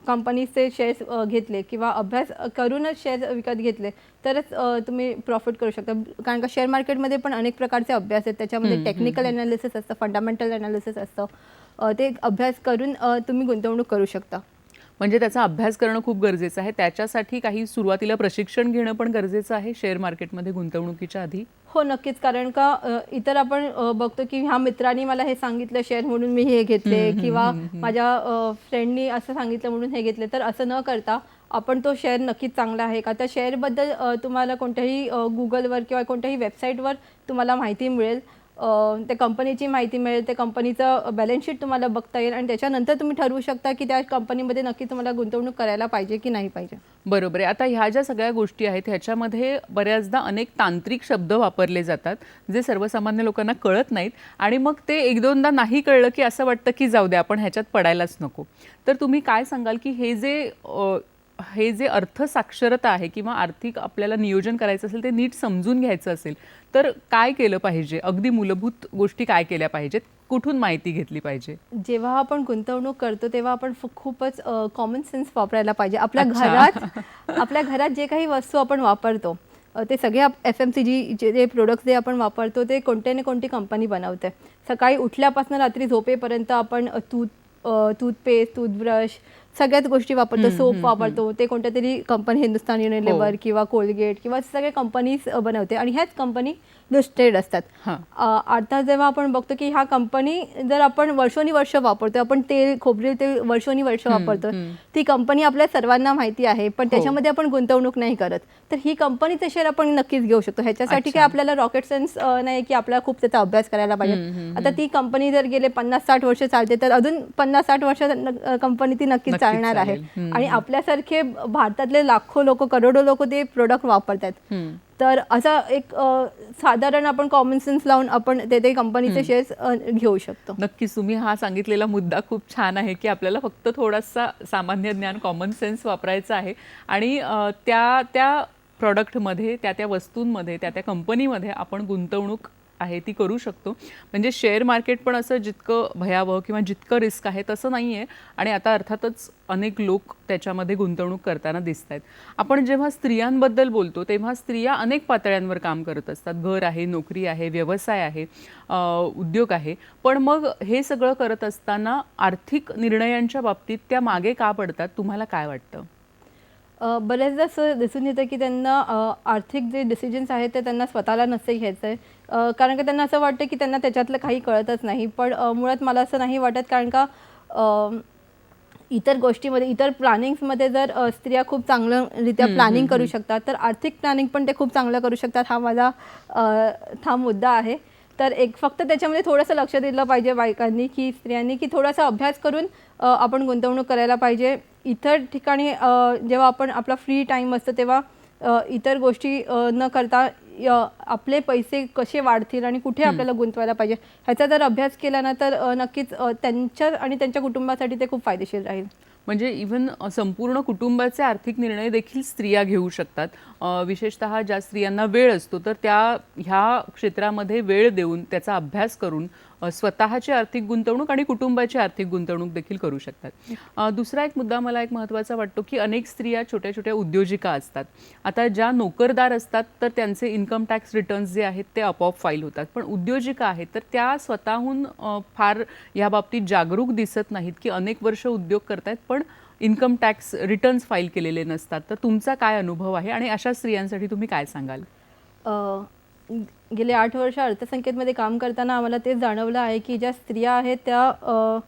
कंपनीचे शेअर्स घेतले किंवा अभ्यास करूनच शेअर विकत घेतले तरच तुम्ही प्रॉफिट करू शकता. कारण का शेअर मार्केटमध्ये पण अनेक प्रकारचे अभ्यास आहेत, त्याच्यामध्ये टेक्निकल ॲनालिसिस असतं, फंडामेंटल ॲनालिसिस असतं. ते अभ्यास करून तुम्ही गुंतवणूक करू शकता. म्हणजे त्याचा अभ्यास करणं खूप गरजेचं आहे. त्याच्यासाठी काही सुरुवातीला प्रशिक्षण घेणं पण गरजेचं आहे शेअर मार्केटमध्ये गुंतवणुकीच्या आधी? हो, नक्कीच. कारण का इतर आपण बघतो की ह्या मित्रांनी मला हे सांगितलं शेअर म्हणून मी हे घेतले किंवा माझ्या फ्रेंडनी असं सांगितलं म्हणून हे घेतले. तर असं न करता आपण तो शेअर नक्कीच चांगला आहे का, त्या शेअरबद्दल तुम्हाला कोणत्याही गुगलवर किंवा कोणत्याही वेबसाईटवर तुम्हाला माहिती मिळेल, त्या कंपनीची माहिती मिळेल, त्या कंपनीचं बॅलन्स शीट तुम्हाला बघता येईल आणि त्याच्यानंतर तुम्ही ठरवू शकता की त्या कंपनीमध्ये नक्की तुम्हाला गुंतवणूक करायला पाहिजे की नाही पाहिजे. बरोबर आहे. आता ह्या ज्या सगळ्या गोष्टी आहेत ह्याच्यामध्ये बऱ्याचदा अनेक तांत्रिक शब्द वापरले जातात जे सर्वसामान्य लोकांना कळत नाहीत आणि मग ते 1-2दा नाही कळलं की असं वाटतं की जाऊ दे, आपण ह्याच्यात पडायलाच नको. तर तुम्ही काय सांगाल की हे जे अर्थसाक्षरता आहे किंवा आर्थिक आपल्याला नियोजन करायचं असेल ते नीट समजून घ्यायचं असेल तर काय केलं पाहिजे? अगदी मूलभूत गोष्टी काय केल्या पाहिजेत? कुठून माहिती घेतली पाहिजे? जेव्हा आपण गुंतवणूक करतो तेव्हा आपण खूपच कॉमन सेन्स वापरायला पाहिजे. आपल्या घरात जे काही वस्तू आपण वापरतो ते सगळे FMCG जे प्रोडक्ट्स जे आपण वापरतो ते कोणत्या ना कोणती कंपनी बनवते. सकाळी उठल्यापासून रात्री झोपेपर्यंत आपण टूथपेस्ट, टूथब्रश सगळ्याच गोष्टी वापरतो, सोप वापरतो, ते कोणत्या तरी कंपनी हिंदुस्तान युनिलिव्हर किंवा कोलगेट किंवा सगळे कंपनीज बनवते आणि ह्याच कंपनी लिस्टेड असतात. आता जेव्हा आपण बघतो की ह्या कंपनी जर आपण वर्षोनिवर्ष वापरतो, आपण तेल, खोबरेल तेल वर्षोनिवर्ष वापरतो, ती कंपनी आपल्या सर्वांना माहिती आहे, पण त्याच्यामध्ये आपण गुंतवणूक नाही करत. तर ही कंपनीचे शेअर आपण नक्कीच घेऊ शकतो. ह्याच्यासाठी काय आपल्याला रॉकेट सायन्स नाही की आपल्याला खूप त्याचा अभ्यास करायला पाहिजे. आता ती कंपनी जर गेले 50-60 वर्ष चालते तर अजून 50-60 वर्ष कंपनी ती नक्कीच चालणार आहे. आणि आपल्यासारखे भारतातले लाखो लोक, करोडो लोक ते प्रोडक्ट वापरतात. तर असा एक साधारण आपण कॉमन सेन्स लावून आपण ते कंपनीचे शेअर्स घेऊ शकतो. नक्कीच तुम्ही हा सांगितलेला मुद्दा खूप छान आहे की आपल्याला फक्त थोडासा सामान्य ज्ञान, कॉमन सेन्स वापरायचं आहे आणि त्या प्रॉडक्टमध्ये, त्या वस्तूंमध्ये, त्या कंपनीमध्ये आपण गुंतवणूक आहे ती करू शकतो. म्हणजे शेअर मार्केट पण असं जितकं भयावह किंवा जितकं रिस्क आहे तसं नाही आहे आणि आता अर्थातच अनेक लोक त्याच्यामध्ये गुंतवणूक करताना दिसत आहेत. आपण जेव्हा स्त्रियांबद्दल बोलतो तेव्हा स्त्रिया अनेक पातळ्यांवर काम करत असतात. घर आहे, नोकरी आहे, व्यवसाय आहे, उद्योग आहे. पण मग हे सगळं करत असताना आर्थिक निर्णयांच्या बाबतीत त्या मागे का पडतात? तुम्हाला काय वाटतं? बऱ्याचदा असं दिसून येतं की त्यांना आर्थिक जे डिसिजन्स आहेत ते त्यांना स्वतःला नसते घ्यायचं आहे. कारण का त्यांना असं वाटतं की त्यांना त्याच्यातलं काही कळतच नाही. पण मुळात मला असं नाही वाटत, कारण का इतर गोष्टीमध्ये, इतर प्लॅनिंग्समध्ये जर स्त्रिया खूप चांगलंरित्या प्लॅनिंग करू शकतात तर आर्थिक प्लॅनिंग पण ते खूप चांगलं करू शकतात. हा माझा ठाम मुद्दा आहे. तर फक्त त्याच्यामध्ये थोडंसं लक्ष दिलं पाहिजे बायकांनी की स्त्रियांनी की थोडासा अभ्यास करून आपण गुंतवणूक करायला पाहिजे. इतर ठिकाणी जेव्हा आपण आपला फ्री टाईम असतो तेव्हा इतर गोष्टी न करता आपले पैसे कसे वाढतील आणि कुठे आपल्याला गुंतवायला पाहिजे ह्याचा जर अभ्यास केला ना तर नक्कीच त्यांच्या आणि त्यांच्या कुटुंबासाठी ते खूप फायदेशीर राहील. म्हणजे इव्हन संपूर्ण कुटुंबाचे आर्थिक निर्णय देखील स्त्रिया घेऊ शकतात. विशेषतः ज्या स्त्रियांना वेळ असतो तर त्या ह्या क्षेत्रामध्ये वेळ देऊन त्याचा अभ्यास करून स्वतःची आर्थिक गुंतवणूक आणि कुटुंबाची आर्थिक गुंतवणूक देखील करू शकतात. दुसरा एक मुद्दा मला एक महत्त्वाचा वाटतो की अनेक स्त्रिया छोट्या छोट्या उद्योजिका असतात. आता ज्या नोकरदार असतात तर त्यांचे इन्कम टॅक्स रिटर्न्स जे आहेत ते आपोआप फाईल होतात, पण उद्योजिका आहेत तर त्या स्वतःहून फार या बाबतीत जागरूक दिसत नाहीत की अनेक वर्ष उद्योग करतायत पण इन्कम टॅक्स रिटर्न्स फाईल केलेले नसतात. तर तुमचा काय अनुभव आहे आणि अशा स्त्रियांसाठी तुम्ही काय सांगाल? गेले 8 वर्ष अर्थसंकेतमध्ये काम करताना आम्हाला ते जाणवलं आहे की ज्या स्त्रिया आहेत त्या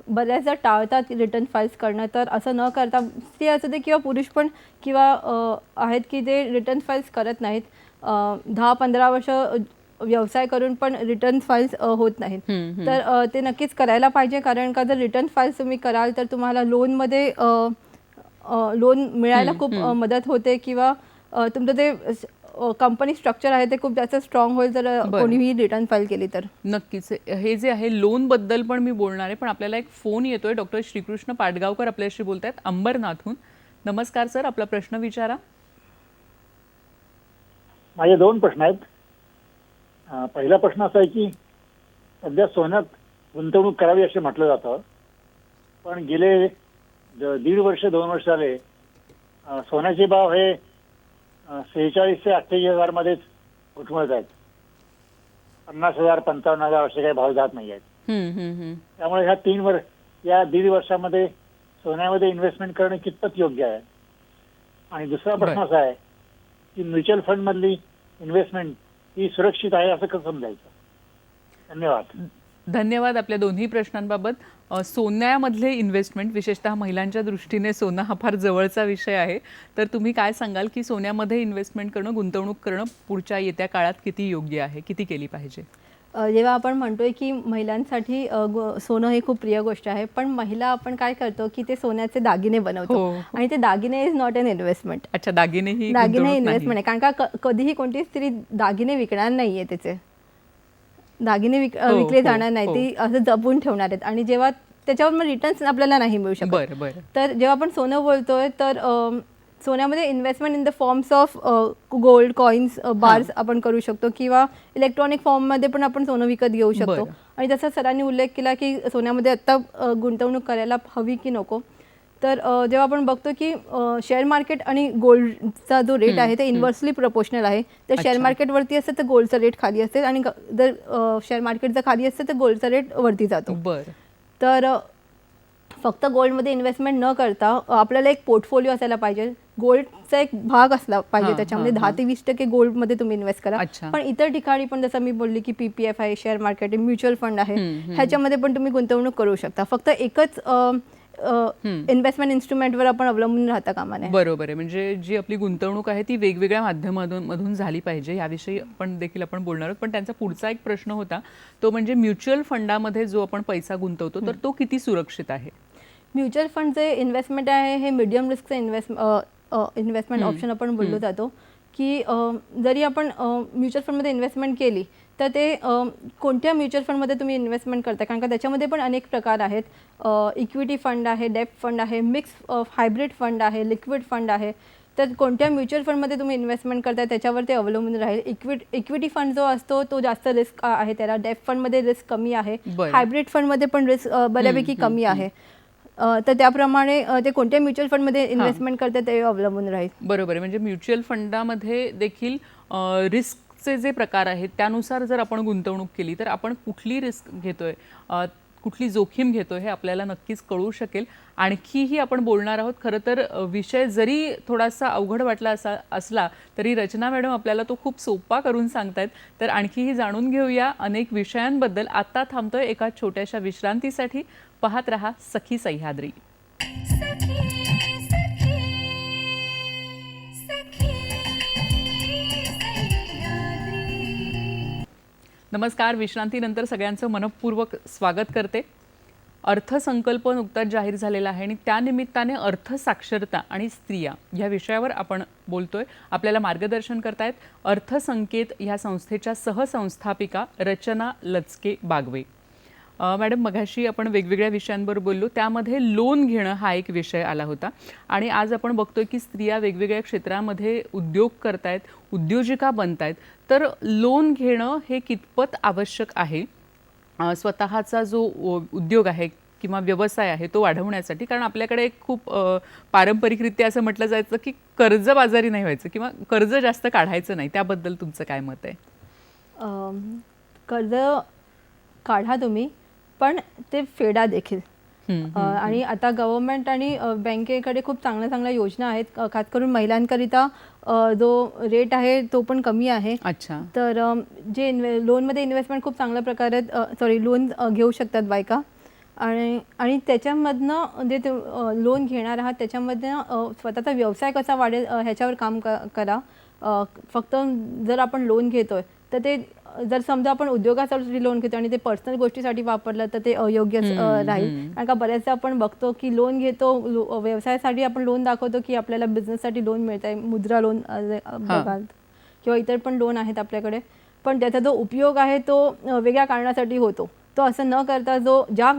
बऱ्याचदा टाळतात रिटर्न फाईल्स करणं. तर असं न करता स्त्रिया असू दे किंवा पुरुष पण किंवा आहेत की जे रिटर्न फाईल्स करत नाहीत. 10-15 वर्ष व्यवसाय करून पण रिटर्न फाईल्स होत नाहीत. तर ते नक्कीच करायला पाहिजे, कारण का जर रिटर्न फाईल्स तुम्ही कराल तर तुम्हाला लोनमध्ये लोन मिळायला खूप मदत होते किंवा तुमचं ते कंपनी स्ट्रक्चर आहे ते खूप जास्त स्ट्रॉंग होईल जर कोणीही रिटर्न फाईल केली तर. नक्कीच हे जे आहे लोन बद्दल पण मी बोलणार आहे, पण आपल्याला एक फोन येतोय. डॉक्टर श्रीकृष्ण पाडगावकर आपल्याशी बोलतायत अंबरनाथहून. नमस्कार सर, आपला प्रश्न विचारा. माझे 2 प्रश्न आहेत. पहिला प्रश्न असा आहे की सध्या सोन्यात गुंतवणूक करावी असे म्हटलं जातं, पण गेले 1.5 वर्ष 2 वर्ष झाले सोन्याचे भाव हे 46,000 ते 48,000 मध्येच घुटमळत आहेत. 50,000 55,000 असे काही भाव जात नाही आहेत. त्यामुळे ह्या 1.5 वर्षामध्ये सोन्यामध्ये इन्व्हेस्टमेंट करणं कितपत योग्य आहे? आणि दुसरा प्रश्न असा आहे की म्युच्युअल फंड मधली इन्व्हेस्टमेंट ही सुरक्षित आहे असं कसं समजायचं? धन्यवाद. धन्यवाद आपल्या दोन्ही प्रश्नांबाबत. सोन्यामधले इन्व्हेस्टमेंट, विशेषतः महिलांच्या दृष्टीने सोनं हा फार जवळचा विषय आहे. तर तुम्ही काय सांगाल की सोन्यामध्ये इन्व्हेस्टमेंट करणं, गुंतवणूक करणं पुढच्या येत्या काळात किती योग्य आहे, किती केली पाहिजे? जेव्हा आपण म्हणतोय की महिलांसाठी सोनं ही खूप प्रिय गोष्ट आहे, पण महिला आपण काय करतो की ते सोन्याचे दागिने बनवतो आणि ते दागिने इज नॉट एन इन्व्हेस्टमेंट. अच्छा, दागिने इन्व्हेस्टमेंट आहे, कारण का कधीही कोणती स्त्री दागिने विकणार नाहीये, त्याचे दागिने विकले जाणार नाही, ती असं जपून ठेवणार आहेत आणि जेव्हा त्याच्यावर मग रिटर्न्स आपल्याला नाही मिळू शकत. तर जेव्हा आपण सोनं बोलतोय तर सोन्यामध्ये investment in the forms of gold coins bars आपण करू शकतो किंवा इलेक्ट्रॉनिक फॉर्ममध्ये पण आपण सोनं विकत घेऊ शकतो. आणि जसं सरांनी उल्लेख केला की सोन्यामध्ये आत्ता गुंतवणूक करायला हवी की नको, तर जेव्हा आपण बघतो की शेअर मार्केट आणि गोल्डचा जो रेट आहे ते इन्व्हर्सली प्रपोर्शनल आहे. तर शेअर मार्केटवरती असतं तर गोल्डचा रेट खाली असते आणि जर शेअर मार्केट जर खाली असतं तर गोल्डचा रेट वरती जातो. तर फक्त गोल्डमध्ये इन्व्हेस्टमेंट न करता आपल्याला एक पोर्टफोलिओ असायला पाहिजे. गोल्डचा एक भाग असला पाहिजे, त्याच्यामध्ये 10 ते 20% गोल्डमध्ये तुम्ही इन्व्हेस्ट करा. पण इतर ठिकाणी पण जसं मी बोलली की PPF आहे, शेअर मार्केट, म्युच्युअल फंड आहे, ह्याच्यामध्ये पण तुम्ही गुंतवणूक करू शकता. फक्त एकच इन्व्हेस्टमेंट इन्स्ट्रुमेंटवर आपण अवलंबून राहता कामा नये. बरोबर आहे. म्हणजे जी आपली गुंतवणूक आहे ती वेगवेगळ्या माध्यमांमधून झाली पाहिजे, याविषयी पण देखील आपण बोलणार आहोत. पण त्यांचा पुढचा एक प्रश्न होता तो म्हणजे म्युच्युअल फंडामध्ये जो आपण पैसा गुंतवतो तर तो किती सुरक्षित आहे? म्युच्युअल फंड जे इन्व्हेस्टमेंट आहे हे मीडियम रिस्कचं इन्व्हेस्टमेंट ऑप्शन आपण बोललो जातो की जरी आपण म्युच्युअल फंडमध्ये इन्व्हेस्टमेंट केली तर ते कोणत्या म्युच्युअल फंडमध्ये तुम्ही इन्व्हेस्टमेंट करता, कारण का त्याच्यामध्ये पण अनेक प्रकार आहेत. इक्विटी फंड आहे, डेब्ट फंड आहे, मिक्स हायब्रिड फंड आहे, लिक्विड फंड आहे. तर कोणत्या म्युच्युअल फंडमध्ये तुम्ही इन्व्हेस्टमेंट करताय त्याच्यावर ते अवलंबून राहील. इक्विटी फंड जो असतो तो जास्त रिस्क आहे, त्याला डेब्ट फंडमध्ये रिस्क कमी आहे, हायब्रिड फंडमध्ये पण रिस्क बऱ्यापैकी कमी आहे. तर त्याप्रमाणे ते कोणत्या म्युच्युअल फंडमध्ये इन्व्हेस्टमेंट करते ते अवलंबून राहील. बरोबर आहे. म्हणजे म्युच्युअल फंडामध्ये देखील रिस्कचे जे प्रकार आहेत त्यानुसार जर आपण गुंतवणूक केली तर आपण कुठली रिस्क घेतोय, कुठली जोखीम घेतोय हे आपल्याला नक्कीच कळू शकेल. आणखीही आपण बोलणार आहोत. खरं तर विषय जरी थोडासा अवघड वाटला असला तरी रचना मॅडम आपल्याला तो खूप सोपा करून सांगतायत. तर आणखीही जाणून घेऊया अनेक विषयांबद्दल. आता थांबतोय एका छोट्याशा विश्रांतीसाठी. पाहत रहा सखी सह्याद्री. नमस्कार. विश्रांतीनंतर सगळ्यांचं मनपूर्वक स्वागत करते. अर्थसंकल्प नुकताच जाहीर झालेला आहे आणि त्यानिमित्ताने अर्थसाक्षरता आणि स्त्रिया या विषयावर आपण बोलतोय. आपल्याला मार्गदर्शन करतायत अर्थसंकेत या संस्थेच्या सहसंस्थापिका रचना लचके बागवे. मॅडम, मगाशी आपण वेगवेगळ्या विषयांवर बोललो, त्यामध्ये लोन घेणं हा एक विषय आला होता आणि आज आपण बघतोय की स्त्रिया वेगवेगळ्या क्षेत्रामध्ये उद्योग करतायत, उद्योजिका बनतायत. तर लोन घेणं हे कितपत आवश्यक आहे स्वतःचा जो उद्योग आहे किंवा व्यवसाय आहे तो वाढवण्यासाठी? कारण आपल्याकडे एक खूप पारंपरिकरित्या असं म्हटलं जायचं की कर्जबाजारी नाही व्हायचं किंवा कर्ज जास्त काढायचं नाही. त्याबद्दल तुमचं काय मत आहे? कर्ज काढा तुम्ही, पण ते फेडा देखील. आणि आता गव्हर्नमेंट आणि बँकेकडे खूप चांगल्या चांगल्या योजना आहेत. खास करून महिलांकरिता जो रेट आहे तो पण कमी आहे. अच्छा. तर जे लोनमध्ये इन्व्हेस्टमेंट खूप चांगल्या प्रकारे लोन घेऊ शकतात बायका. आणि त्याच्यामधनं जे ते लोन घेणार आहात त्याच्यामधनं स्वतःचा व्यवसाय कसा वाढेल ह्याच्यावर काम करा. फक्त जर आपण लोन घेतोय तर ते जर समजा आपण उद्योगासाठी लोन घेतो आणि ते पर्सनल गोष्टीसाठी वापरलं तर ते अयोग्य राहील. कारण का बऱ्याचदा आपण बघतो की लोन घेतो, व्यवसायासाठी आपण लोन दाखवतो की आपल्याला बिझनेससाठी लोन मिळत आहे, मुद्रा लोन बघाल किंवा इतर पण लोन आहेत आपल्याकडे, पण त्याचा जो उपयोग आहे तो वेगळ्या कारणासाठी होतो. तो असं न करता ज्या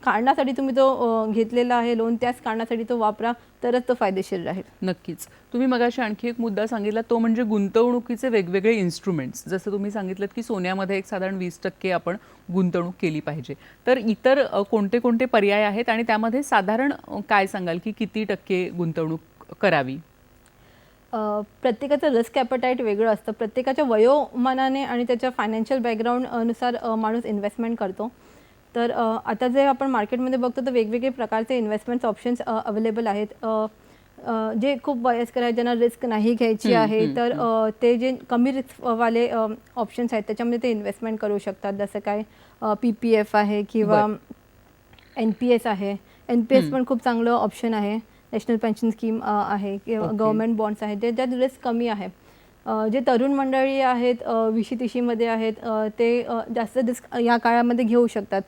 कारणासाठी तुम्ही तो घेतलेला आहे लोन त्याच कारणासाठी तो वापरा, तरच तो फायदेशीर राहील. नक्कीच. तुम्ही मगाशी आणखी एक मुद्दा सांगितला, तो म्हणजे गुंतवणुकीचे वेगवेगळे इन्स्ट्रुमेंट्स. जसं तुम्ही सांगितलं की सोन्यामध्ये एक साधारण 20% आपण गुंतवणूक केली पाहिजे. तर इतर कोणते कोणते पर्याय आहेत आणि त्यामध्ये साधारण काय सांगाल की किती टक्के गुंतवणूक करावी? प्रत्येकाचं रिस्क ॲपेटाईट वेगळं असतं. प्रत्येकाच्या वयोमानाने आणि त्याच्या फायनान्शियल बॅकग्राऊंडनुसार माणूस इन्व्हेस्टमेंट करतो. तर आता जे आपण मार्केटमध्ये बघतो तर वेगवेगळे प्रकारचे इन्व्हेस्टमेंट्स ऑप्शन्स अवेलेबल आहेत. जे खूप वयस्कर आहेत, ज्यांना रिस्क नाही घ्यायची आहे, तर ते जे कमी रिस्कवाले ऑप्शन्स आहेत त्याच्यामध्ये ते इन्व्हेस्टमेंट करू शकतात. जसं काय PPF आहे किंवा NPS आहे. NPS पण खूप चांगलं ऑप्शन आहे. नॅशनल पेन्शन स्कीम आहे किंवा गव्हर्नमेंट बॉन्ड्स आहेत ज्यात रिस्क कमी आहे. जे तरुण मंडळी आहेत 20-30मध्ये आहेत ते जास्त रिस्क या काळामध्ये घेऊ शकतात.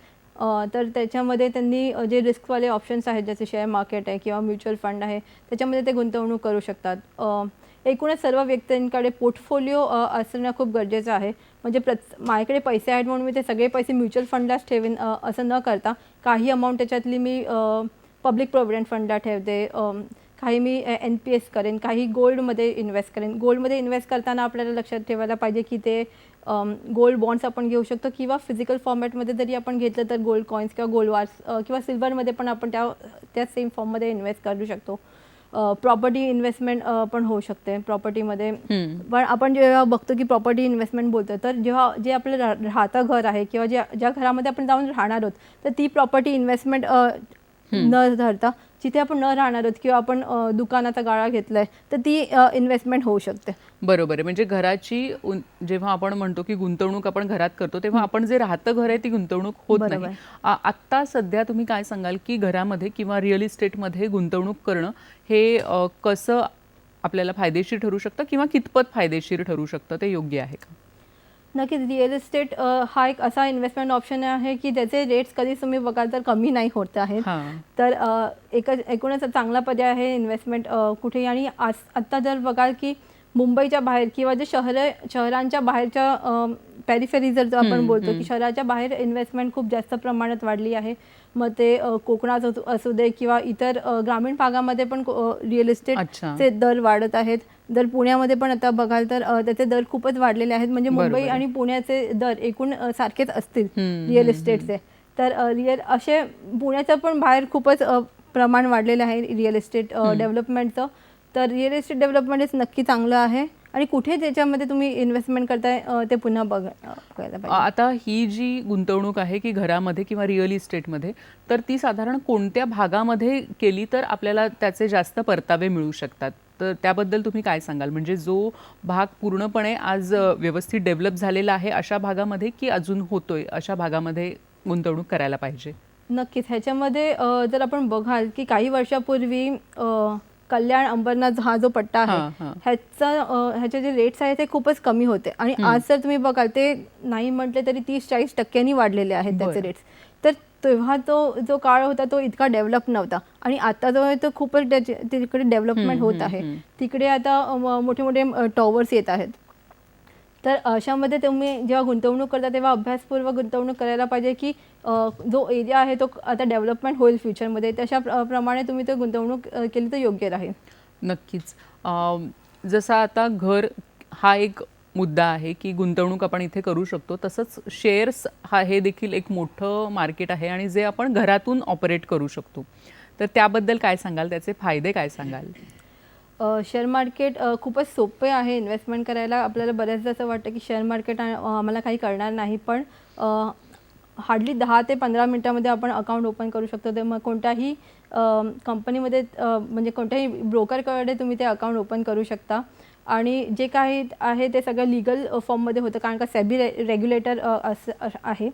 तर त्याच्यामध्ये त्यांनी जे रिस्कवाले ऑप्शन्स आहेत जसे शेअर मार्केट आहे किंवा म्युच्युअल फंड आहे त्याच्यामध्ये ते गुंतवणूक करू शकतात. एकूणच सर्व व्यक्तींकडे पोर्टफोलिओ असणं खूप गरजेचं आहे. म्हणजे माझ्याकडे पैसे आहेत म्हणून मी ते सगळे पैसे म्युच्युअल फंडलाच ठेवीन असं न करता काही अमाऊंट त्याच्यातली मी पब्लिक प्रॉव्हिडंट फंडला ठेवते, काही मी NPS करेन, काही गोल्डमध्ये इन्व्हेस्ट करेन. गोल्डमध्ये इन्व्हेस्ट करताना आपल्याला लक्षात ठेवायला पाहिजे की ते गोल्ड बॉन्ड्स आपण घेऊ शकतो किंवा फिजिकल फॉर्मॅटमध्ये जरी आपण घेतलं तर गोल्ड कॉईन्स किंवा गोल्ड बार्स किंवा सिल्वरमध्ये पण आपण त्या सेम फॉर्ममध्ये इन्व्हेस्ट करू शकतो. प्रॉपर्टी इन्व्हेस्टमेंट पण होऊ शकते प्रॉपर्टीमध्ये. पण आपण जेव्हा बघतो की प्रॉपर्टी इन्व्हेस्टमेंट बोलतो तर जेव्हा जे आपलं राहतं घर आहे किंवा ज्या घरामध्ये आपण जाऊन राहणार आहोत तर ती प्रॉपर्टी इन्व्हेस्टमेंट न धरता जिथे आपण न राहणार आहोत किंवा आपण दुकानाचा गाळा घेतलाय तर ती इन्व्हेस्टमेंट होऊ शकते. बरोबर आहे. म्हणजे घराची जेव्हा आपण म्हणतो की गुंतवणूक आपण घरात करतो तेव्हा आपण जे राहतं घर आहे ती गुंतवणूक होत नाही. आत्ता सध्या तुम्ही काय सांगाल की घरामध्ये किंवा रिअल इस्टेटमध्ये गुंतवणूक करणं हे कसं आपल्याला फायदेशीर ठरू शकतं किंवा कितपत फायदेशीर ठरू शकतं, ते योग्य आहे का? नक्कीच. रिअल इस्टेट हा एक असा इन्व्हेस्टमेंट ऑप्शन आहे की ज्याचे रेट्स कधीच तुम्ही बघाल तर कमी नाही होत आहेत. तर एकूणच चांगला पर्याय आहे इन्व्हेस्टमेंट कुठेही. आणि आत्ता जर बघाल की मुंबईच्या बाहेर किंवा जे शहरांच्या बाहेरच्या पॅरिफेरी जर आपण बोलतो की शहराच्या बाहेर इन्व्हेस्टमेंट खूप जास्त प्रमाणात वाढली आहे. मग ते कोकणात असू दे किंवा इतर ग्रामीण भागामध्ये पण रिअल इस्टेटचे दर वाढत आहेत. जर पुण्यामध्ये पण आता बघाल तर त्याचे दर खूपच वाढलेले आहेत. म्हणजे मुंबई आणि पुण्याचे दर एकूण सारखेच असतील रिअल इस्टेटचे. तर असे पुण्याचं पण बाहेर खूपच प्रमाण वाढलेलं आहे रिअल इस्टेट डेव्हलपमेंटचं. तर रिअल इस्टेट डेव्हलपमेंट नक्की चांगलं आहे आणि कुठे त्याच्यामध्ये तुम्ही इन्व्हेस्टमेंट करताय ते पुन्हा बघायला पाहिजे. आता ही जी गुंतवणूक आहे की घरामध्ये किंवा रिअल इस्टेटमध्ये, तर ती साधारण कोणत्या भागामध्ये केली तर आपल्याला त्याचे जास्त परतावे मिळू शकतात, तर त्याबद्दल तुम्ही काय सांगाल? म्हणजे जो भाग पूर्णपणे आज व्यवस्थित डेव्हलप झालेला आहे अशा भागामध्ये की अजून होतोय अशा भागामध्ये गुंतवणूक करायला पाहिजे? नक्कीच. ह्याच्यामध्ये जर आपण बघाल की काही वर्षापूर्वी कल्याण अंबरनाथ हा जो पट्टा आहे ह्याचे जे रेट्स आहेत ते खूपच कमी होते आणि आज जर तुम्ही बघाल ते नाही म्हटले तरी 30-40% वाढलेले आहेत त्याचे रेट्स. तर तेव्हा तो जो काळ होता तो इतका डेव्हलप नव्हता आणि आता जो आहे तो खूपच तिकडे डेव्हलपमेंट होत आहे. तिकडे आता मोठे मोठे टॉवर्स येत आहेत. तर अशामध्ये तुम्ही जेव्हा गुंतवणूक करता तेव्हा अभ्यासपूर्वक गुंतवणूक करायला पाहिजे की जो एरिया आहे तो आता डेव्हलपमेंट होईल फ्युचरमध्ये, तशा प्रमाणे तुम्ही तो गुंतवणूक केली तर योग्य राहील. नक्कीच. जसा आता घर हा एक मुद्दा आहे की गुंतवणूक आपण इथे करू शकतो, तसंच शेअर्स हे देखील एक मोठं मार्केट आहे आणि जे आपण घरातून ऑपरेट करू शकतो. तर त्याबद्दल काय सांगाल, त्याचे फायदे काय सांगाल? शेअर मार्केट खूपच सोपे आहे इन्व्हेस्टमेंट करायला. आपल्याला बऱ्याचदा असं वाटतं की शेअर मार्केट आम्हाला काही करणार नाही, पण हार्डली 10 ते 15 मिनटामध्ये आपण अकाउंट ओपन करू शकतो. तर मग कोणत्याही कंपनीमध्ये म्हणजे कोणत्याही ब्रोकरकडे तुम्ही ते अकाउंट ओपन करू शकता आणि जे काही आहे ते सगळं लिगल फॉर्ममध्ये होतं, कारण का सेबी रेग्युलेटर आहे.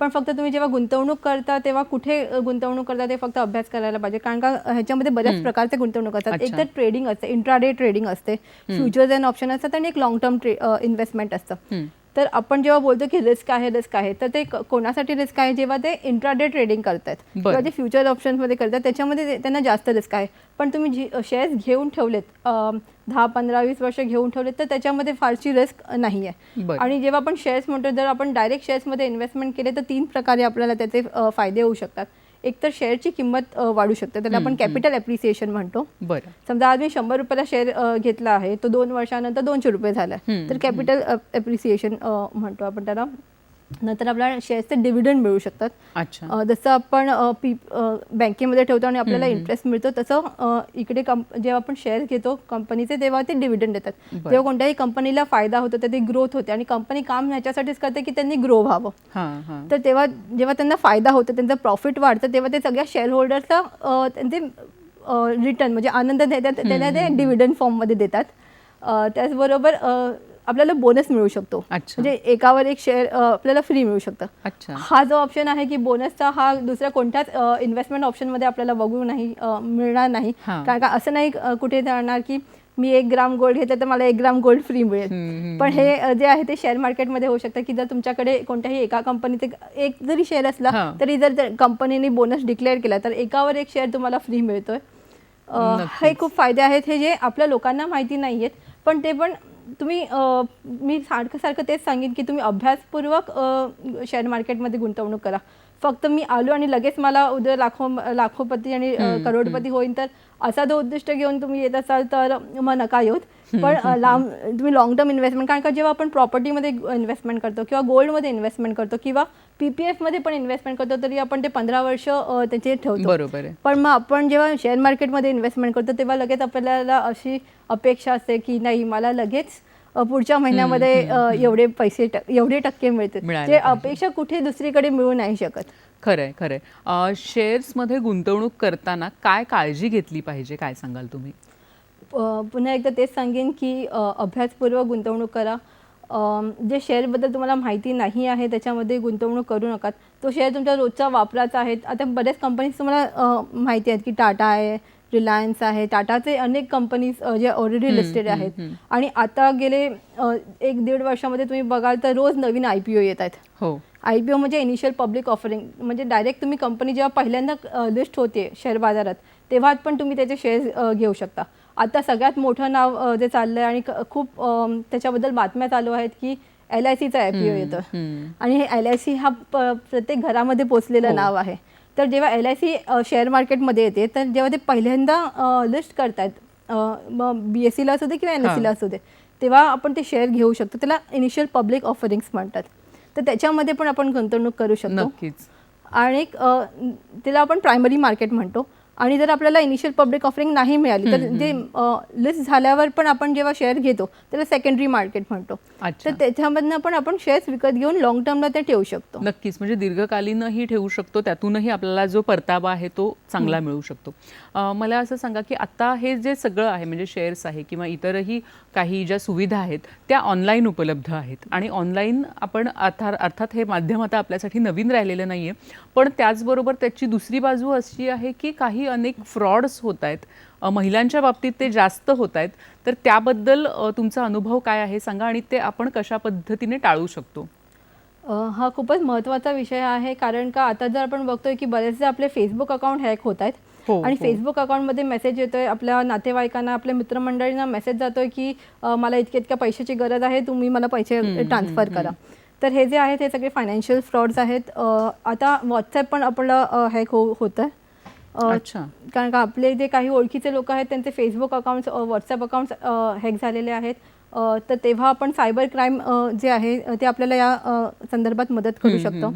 पण फक्त तुम्ही जेव्हा गुंतवणूक करता तेव्हा कुठे गुंतवणूक करता ते फक्त अभ्यास करायला पाहिजे, कारण का ह्याच्यामध्ये बऱ्याच प्रकारचे गुंतवणूक असतात. एक तर ट्रेडिंग असते, इंट्राडे ट्रेडिंग असते, फ्युचर्स अँड ऑप्शन असतात आणि एक लॉंग टर्म इन्व्हेस्टमेंट असतं. तर आपण जेव्हा बोलतो की रिस्क आहे, तर ते कोणासाठी रिस्क आहे? जेव्हा ते इंट्राडे ट्रेडिंग करतात किंवा ते फ्युचर ऑप्शन्समध्ये करतात त्याच्यामध्ये त्यांना जास्त रिस्क आहे. पण तुम्ही शेअर्स घेऊन ठेवलेत 10, 15, 20 वर्ष घेऊन ठेवलेत तर त्याच्यामध्ये फारशी रिस्क नाही आहे. आणि जेव्हा आपण शेअर्स म्हणतो, जर आपण डायरेक्ट शेअर्समध्ये इन्व्हेस्टमेंट केले तर 3 प्रकारे आपल्याला त्याचे फायदे होऊ शकतात. एक तर शेअरची किंमत वाढू शकते, त्याला आपण कॅपिटल ॲप्रिसिएशन म्हणतो. समजा आज मी 100 रुपयाला शेअर घेतला आहे, तो 2 वर्षानंतर 200 रुपये झाला, तर कॅपिटल ॲप्रिसिएशन म्हणतो आपण त्याला. नंतर आपल्याला शेअर्सचे डिव्हिडंड मिळू शकतात. जसं आपण बँकेमध्ये ठेवतो आणि आपल्याला इंटरेस्ट मिळतो, तसं इकडे जेव्हा आपण शेअर्स घेतो कंपनीचे तेव्हा ते डिव्हिडंड देतात. जेव्हा कोणत्याही कंपनीला फायदा होतो तर ती ग्रोथ होते आणि कंपनी काम ह्याच्यासाठीच करते की त्यांनी ग्रो व्हावं. तर तेव्हा जेव्हा त्यांना फायदा होतो, त्यांचं प्रॉफिट वाढतं, तेव्हा ते सगळ्या शेअर होल्डर्सला त्यांचे रिटर्न म्हणजे आनंद देतात, त्यांना ते डिव्हिडंड फॉर्ममध्ये देतात. त्याचबरोबर आपल्याला बोनस मिळू शकतो, म्हणजे एकावर एक शेअर आपल्याला फ्री मिळू शकतं. हा जो ऑप्शन आहे की बोनसचा, हा दुसऱ्या कोणत्याच इन्व्हेस्टमेंट ऑप्शनमध्ये आपल्याला बघू मिळणार नाही. कारण का असं नाही कुठे जाणार की मी 1 ग्राम गोल्ड घेतलं तर मला 1 ग्राम गोल्ड फ्री मिळेल. पण हे जे आहे ते शेअर मार्केटमध्ये होऊ शकतं की जर तुमच्याकडे कोणत्याही एका कंपनीचे एक जरी शेअर असला तरी जर कंपनीने बोनस डिक्लेअर केला तर एकावर एक शेअर तुम्हाला फ्री मिळतोय. हे खूप फायदे आहेत हे जे आपल्या लोकांना माहिती नाही आहेत, पण ते पण तुम्ही मी सारखं तेच सांगेन की तुम्ही अभ्यासपूर्वक शेअर मार्केटमध्ये गुंतवणूक करा. फक्त मी आलो आणि लगेच मला उद्या लाखोपती आणि करोडपती होईन, तर असा जो उद्दिष्ट घेऊन तुम्ही येत असाल तर मग नका येऊत. पण तुम्ही लॉंग टर्म इन्व्हेस्टमेंट, कारण का जेव्हा आपण प्रॉपर्टीमध्ये इन्व्हेस्टमेंट करतो किंवा गोल्डमध्ये इन्व्हेस्टमेंट करतो किंवा PPF मध्ये पण इन्व्हेस्टमेंट करतो, तरी आपण ते 15 वर्ष त्याचे ठेवतो. बरोबर आहे. पण मग आपण जेव्हा शेअर मार्केटमध्ये इन्व्हेस्टमेंट करतो तेव्हा लगेच आपल्याला अशी अपेक्षा असते की नाही, मला लगेच पुढच्या महिन्यामध्ये एवढे टक्के मिळतील. ते अपेक्षा कुठे दुसरीकडे मिळू नाही शकत. खरंय. शेअर्समध्ये गुंतवणूक करताना काय काळजी घेतली पाहिजे, काय सांगाल तुम्ही? पुन्हा एकदा तेच सांगेन की अभ्यासपूर्वक गुंतवणूक करा. जे शेअरबद्दल तुम्हाला माहिती नाही आहे त्याच्यामध्ये गुंतवणूक करू नका. तो शेअर तुमच्या रोजच्या वापराचा आहे. आता बऱ्याच कंपनीज तुम्हाला माहिती आहेत की टाटा आहे, रिलायन्स आहे. टाटाचे अनेक कंपनीज जे ऑलरेडी लिस्टेड आहेत आणि आता गेले 1-1.5 वर्षामध्ये तुम्ही बघाल तर रोज नवीन IPO येत आहेत. IPO म्हणजे इनिशियल पब्लिक ऑफरिंग, म्हणजे डायरेक्ट तुम्ही कंपनी जेव्हा पहिल्यांदा लिस्ट होते शेअर बाजारात तेव्हा पण तुम्ही त्याचे शेअर्स घेऊ शकता. आता सगळ्यात मोठं नाव जे चाललं आहे आणि खूप त्याच्याबद्दल बातम्या चालू आहेत की LICचा IPO येतं आणि हे LIC हा प्रत्येक घरामध्ये पोचलेलं नाव आहे. तर जेव्हा LIC शेअर मार्केटमध्ये येते तर जेव्हा ते पहिल्यांदा लिस्ट करतात, मग BSEला असू दे किंवा NSEला असू दे, तेव्हा आपण ते शेअर घेऊ शकतो. त्याला इनिशियल पब्लिक ऑफरिंग्स म्हणतात. तर त्याच्यामध्ये पण आपण गुंतवणूक करू शकतो. आणि त्याला आपण प्रायमरी मार्केट म्हणतो. आणि जर आपल्याला इनिशियल पब्लिक ऑफरिंग नाही मिळाली तर जे लिस्ट झाल्यावर पण आपण जेव्हा शेअर घेतो त्याला सेकंडरी मार्केट म्हणतो. तर त्याच्यामधनं पण आपण शेअर्स विकत घेऊन लॉंग टर्मला ते ठेवू शकतो. नक्कीच, म्हणजे दीर्घकालीनही ठेवू शकतो, त्यातूनही आपल्याला जो परतावा आहे तो चांगला मिळू शकतो. मला असं सांगा की आता हे जे सगळं आहे म्हणजे शेअर्स आहे किंवा इतरही काही ज्या सुविधा आहेत त्या ऑनलाईन उपलब्ध आहेत आणि ऑनलाईन आपण अर्थात हे माध्यम आता आपल्यासाठी नवीन राहिलेलं नाही आहे, पण त्याचबरोबर त्याची दुसरी बाजू अशी आहे की काही अनेक फ्रॉड्स होत आहेत, महिलांच्या बाबतीत ते जास्त होत आहेत. तर त्याबद्दल तुमचा अनुभव काय आहे सांगा आणि ते आपण कशा पद्धतीने टाळू शकतो? हा खूपच महत्त्वाचा विषय आहे, कारण का आता जर आपण बघतोय की बरेचसे आपले फेसबुक अकाउंट हॅक होत आहेत हो, आणि हो. फेसबुक अकाउंटमध्ये मेसेज येतोय, आपल्या नातेवाईकांना, आपल्या मित्रमंडळींना मेसेज जातोय की मला इतक्या इतक्या पैशाची गरज आहे, तुम्ही मला पैसे ट्रान्सफर करा. तर हे जे आहेत हे सगळे फायनान्शियल फ्रॉड्स आहेत. आता व्हॉट्सॲप पण आपलं हॅक होतं. अच्छा. कारण का आपले जे काही ओळखीचे लोक आहेत त्यांचे Facebook accounts, WhatsApp accounts hack झालेले आहेत. तर तेव्हा आपण सायबर क्राईम जे आहे ते आपल्याला या संदर्भात मदत करू शकतो.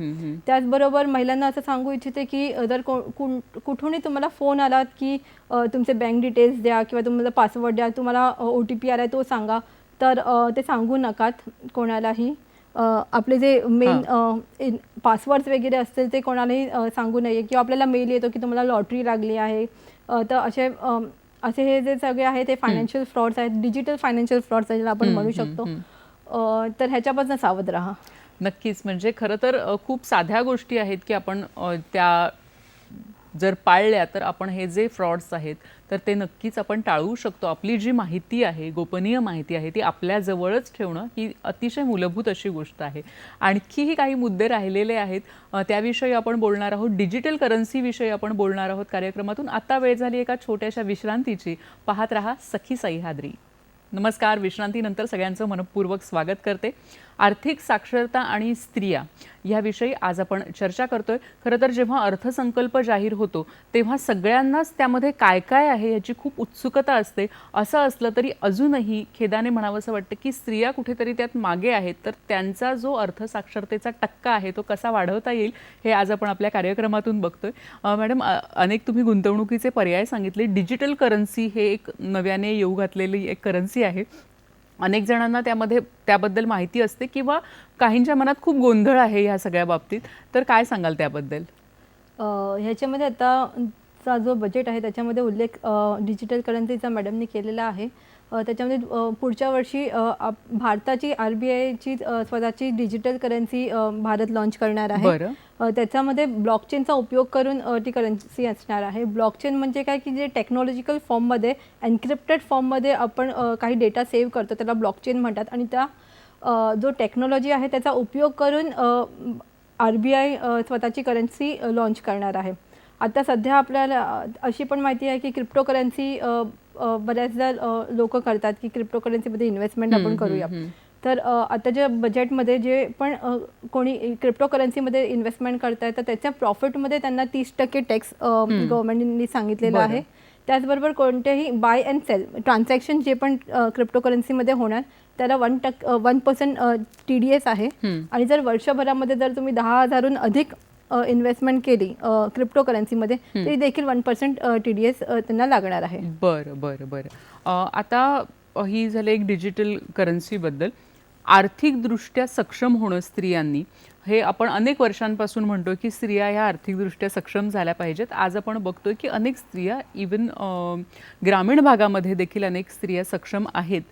त्याचबरोबर महिलांना असं सांगू इच्छिते की जर कुठूनही तुम्हाला फोन आला की तुमचे बँक डिटेल्स द्या किंवा तुम्हाला पासवर्ड द्या, तुम्हाला OTP आला तो सांगा, तर ते सांगू नकात कोणालाही. आपले जे मेन पासवर्ड्स वगैरे असतील ते कोणालाही सांगू नये. किंवा आपल्याला मेल येतो की तुम्हाला लॉटरी लागली आहे, तर असे हे जे सगळे आहेत ते फायनान्शियल फ्रॉड्स आहेत, डिजिटल फायनान्शियल फ्रॉड्स ज्याला आपण म्हणू शकतो. तर ह्याच्यापासून सावध राहा. नक्कीच. म्हणजे खरं तर खूप साध्या गोष्टी आहेत की आपण त्या जर पाळल्या तर आपण हे जे फ्रॉड्स आहेत तर ते नक्कीच आपण टाळू शकतो. आपली जी माहिती आहे, गोपनीय माहिती आहे, ती आपल्याजवळच ठेवणं ही अतिशय मूलभूत अशी गोष्ट आहे. आणखीही काही मुद्दे राहिलेले आहेत, त्याविषयी आपण बोलणार आहोत. डिजिटल करन्सीविषयी आपण बोलणार आहोत कार्यक्रमातून. आता वेळ झाली एका छोट्याशा विश्रांतीची. पाहत रहा सखी सह्याद्री. नमस्कार. विश्रांतीनंतर सगळ्यांचं मनपूर्वक स्वागत करते. आर्थिक साक्षरता आणि स्त्रिया याविषयी आज आपण चर्चा करतोय. खरं तर जेव्हा अर्थसंकल्प जाहीर होतो तेव्हा सगळ्यांनाच त्यामध्ये काय काय आहे याची खूप उत्सुकता असते. असं असलं तरी अजूनही खेदाने म्हणावंसं वाटतं की स्त्रिया कुठेतरी त्यात मागे आहेत. तर त्यांचा जो अर्थसाक्षरतेचा टक्का आहे तो कसा वाढवता येईल हे आज आपण आपल्या कार्यक्रमातून बघतोय. मॅडम, अनेक तुम्ही गुंतवणुकीचे पर्याय सांगितले. डिजिटल करन्सी हे एक नव्याने येऊ घातलेली एक करन्सी आहे. अनेक जणांना त्याबद्दल माहिती असते किंवा काहींच्या मनात खूप गोंधळ आहे ह्या सगळ्या बाबतीत. तर काय सांगाल त्याबद्दल? ह्याच्यामध्ये आताचा जो बजेट आहे त्याच्यामध्ये उल्लेख डिजिटल करन्सीचा मॅडमनी केलेला आहे. त्याच्यामध्ये पुढच्या वर्षी भारताची RBIची स्वतःची डिजिटल करन्सी भारत लॉन्च करणार आहे. त्याच्यामध्ये ब्लॉकचेनचा उपयोग करून ती करन्सी असणार आहे. ब्लॉकचेन म्हणजे काय की जे टेक्नॉलॉजिकल फॉर्ममध्ये, एन्क्रिप्टेड फॉर्ममध्ये आपण काही डेटा सेव्ह करतो त्याला ब्लॉकचेन म्हणतात. आणि त्या जो टेक्नॉलॉजी आहे त्याचा उपयोग करून RBI स्वतःची करन्सी लॉन्च करणार आहे. आता सध्या आपल्याला अशी पण माहिती आहे की क्रिप्टो करन्सी बऱ्याचदा लोक करतात की क्रिप्टो करन्सीमध्ये इन्व्हेस्टमेंट आपण करूया. तर आताच्या बजेटमध्ये जे पण कोणी क्रिप्टो करन्सीमध्ये इन्व्हेस्टमेंट करताय तर त्याच्या प्रॉफिटमध्ये त्यांना 30% टॅक्स गव्हर्नमेंटनी सांगितलेलं आहे. त्याचबरोबर कोणतेही बाय अँड सेल ट्रान्झॅक्शन जे पण क्रिप्टो करन्सीमध्ये होणार त्याला 1% TDS आहे. आणि जर वर्षभरामध्ये जर तुम्ही 10,000हून अधिक इन्व्हेस्टमेंट केली क्रिप्टो करन्सीमध्ये तरी देखील 1% TDS त्यांना लागणार आहे. बरं बरं बरं. आता ही झाली एक डिजिटल करन्सीबद्दल. आर्थिकदृष्ट्या सक्षम होणं स्त्रियांनी, हे आपण अनेक वर्षांपासून म्हणतो की स्त्रिया ह्या आर्थिकदृष्ट्या सक्षम झाल्या पाहिजेत. आज आपण बघतोय की अनेक स्त्रिया इवन ग्रामीण भागामध्ये देखील अनेक स्त्रिया सक्षम आहेत.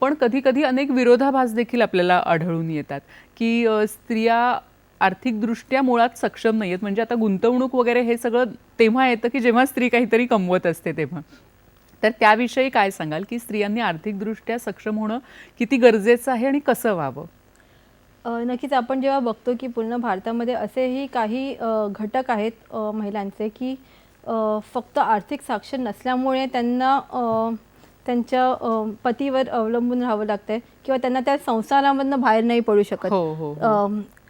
पण कधी कधी अनेक विरोधाभास देखील आपल्याला आढळून येतात की स्त्रिया आर्थिकदृष्ट्या मुळात सक्षम नाही आहेत. म्हणजे आता गुंतवणूक वगैरे हे सगळं तेव्हा येतं की जेव्हा स्त्री काहीतरी कमवत असते तेव्हा. तर त्याविषयी काय सांगाल की स्त्रियांनी आर्थिकदृष्ट्या सक्षम होणं किती गरजेचं आहे आणि कसं व्हावं? नक्कीच. आपण जेव्हा बघतो की पूर्ण भारतामध्ये असेही काही घटक आहेत महिलांचे की फक्त आर्थिक साक्षर नसल्यामुळे त्यांना त्यांच्या पतीवर अवलंबून राहावं लागतंय किंवा त्यांना त्या संसारामधनं बाहेर नाही पडू शकत.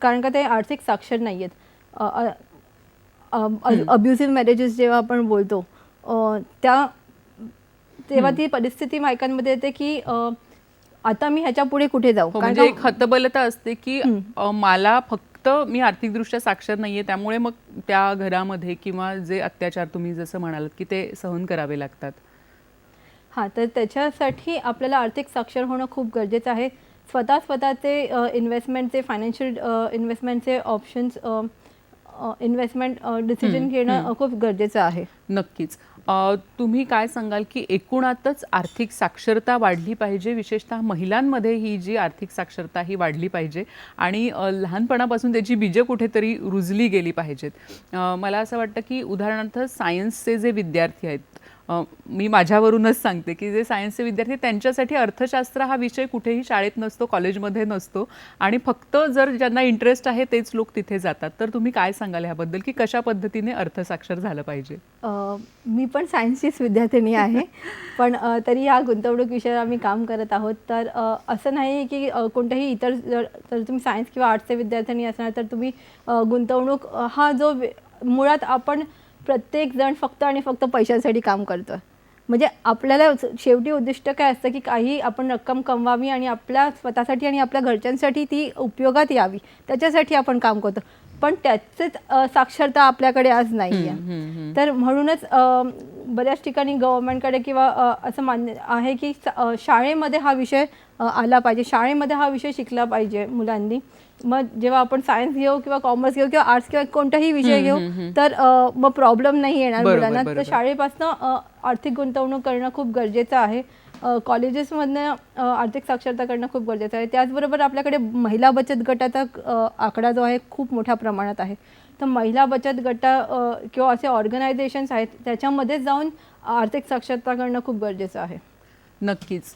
कारण का ते आर्थिक साक्षर नाही आहेत. अब्युझिव्ह मॅरेजेस जेव्हा आपण बोलतो तेव्हा ती परिस्थिती बायकांमध्ये येते की आता मी ह्याच्या पुढे कुठे जाऊ. म्हणजे एक हतबलता असते की मला फक्त मी आर्थिकदृष्ट्या साक्षर नाहीये त्यामुळे मग त्या घरामध्ये किंवा जे अत्याचार तुम्ही जसं म्हणालात की ते सहन करावे लागतात. हां, तर त्याच्यासाठी आपल्याला आर्थिक साक्षर होणं खूप गरजेचं आहे. स्वतःचे इन्व्हेस्टमेंटचे, फायनान्शियल इन्व्हेस्टमेंटचे ऑप्शन्स, इन्व्हेस्टमेंट डिसिजन घेणं खूप गरजेचं आहे. नक्कीच. तुम्ही काय सांगाल की एकूणातच आर्थिक साक्षरता वाढली पाहिजे, विशेषतः महिलांमध्ये ही जी आर्थिक साक्षरता ही वाढली पाहिजे आणि लहानपणापासून त्याची बीजं कुठेतरी रुजली गेली पाहिजेत. मला असं वाटतं की उदाहरणार्थ सायन्सचे जे विद्यार्थी आहेत मी माझ्यावरूनच सांगते की जे सायन्सचे विद्यार्थी त्यांच्यासाठी अर्थशास्त्र हा विषय कुठेही शाळेत नसतो, कॉलेजमध्ये नसतो आणि फक्त जर ज्यांना इंटरेस्ट आहे तेच लोक तिथे जातात. तर तुम्ही काय सांगाल ह्याबद्दल की कशा पद्धतीने अर्थसाक्षर झालं पाहिजे? मी पण सायन्सचीच विद्यार्थिनी आहे, पण तरी या गुंतवणूक विषयावर आम्ही काम करत आहोत. तर असं नाही की कोणत्याही इतर जर तुम्ही सायन्स किंवा आर्ट्सचे विद्यार्थ्यांनी असणार तर तुम्ही गुंतवणूक हा जो मुळात आपण प्रत्येकजण फक्त आणि फक्त पैशांसाठी काम करतो आहे. म्हणजे आपल्याला शेवटी उद्दिष्ट काय असतं की काही आपण रक्कम कमवावी आणि आपल्या स्वतःसाठी आणि आपल्या घरच्यांसाठी ती उपयोगात यावी, त्याच्यासाठी आपण काम करतो. पण त्याचेच साक्षरता आपल्याकडे आज नाही आहे. तर म्हणूनच बऱ्याच ठिकाणी गव्हर्नमेंटकडे किंवा असं मान्य आहे की शाळेमध्ये हा विषय आला पाहिजे, शाळेमध्ये हा विषय शिकला पाहिजे मुलांनी. मग जेव्हा आपण सायन्स घेऊ किंवा कॉमर्स घेऊ किंवा आर्ट्स किंवा कोणताही विषय घेऊ तर मग प्रॉब्लेम नाही येणार मुलांना. तर शाळेपासून आर्थिक गुंतवणूक करणं खूप गरजेचं आहे. कॉलेजेसमधनं आर्थिक साक्षरता करणं खूप गरजेचं आहे. त्याचबरोबर आपल्याकडे महिला बचत गटाचा आकडा जो आहे खूप मोठ्या प्रमाणात आहे. तर महिला बचत गट किंवा असे ऑर्गनायझेशन्स आहेत त्याच्यामध्ये जाऊन आर्थिक साक्षरता करणं खूप गरजेचं आहे. नक्कीच.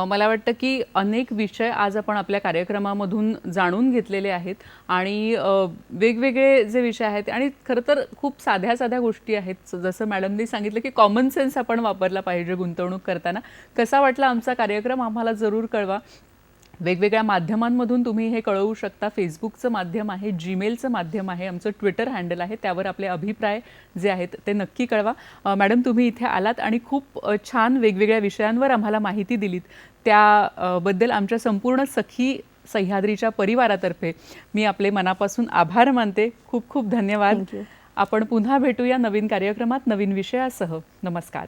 मला वाटतं की अनेक विषय आज आपण आपल्या कार्यक्रमामधून जाणून घेतलेले आहेत आणि वेगवेगळे जे विषय आहेत आणि खरं तर खूप साध्या साध्या गोष्टी आहेत. जसं मॅडमनी सांगितलं की कॉमन सेन्स आपण वापरला पाहिजे गुंतवणूक करताना. कसा वाटला आमचा कार्यक्रम आम्हाला जरूर कळवा. वेगवेगळ्या माध्यमांमधून तुम्ही हे कळवू शकता. फेसबुकचं माध्यम आहे, जीमेलचं माध्यम आहे, आमचं ट्विटर हँडल आहे, त्यावर आपले अभिप्राय जे आहेत ते नक्की कळवा. मॅडम तुम्ही इथे आलात आणि खूप छान वेगवेगळ्या विषयांवर आम्हाला माहिती दिलीत, त्याबद्दल आमच्या संपूर्ण सखी सह्याद्रीच्या परिवारातर्फे मी आपले मनापासून आभार मानते. खूप खूप धन्यवाद. आपण पुन्हा भेटूया नवीन कार्यक्रमात नवीन विषयासह. नमस्कार.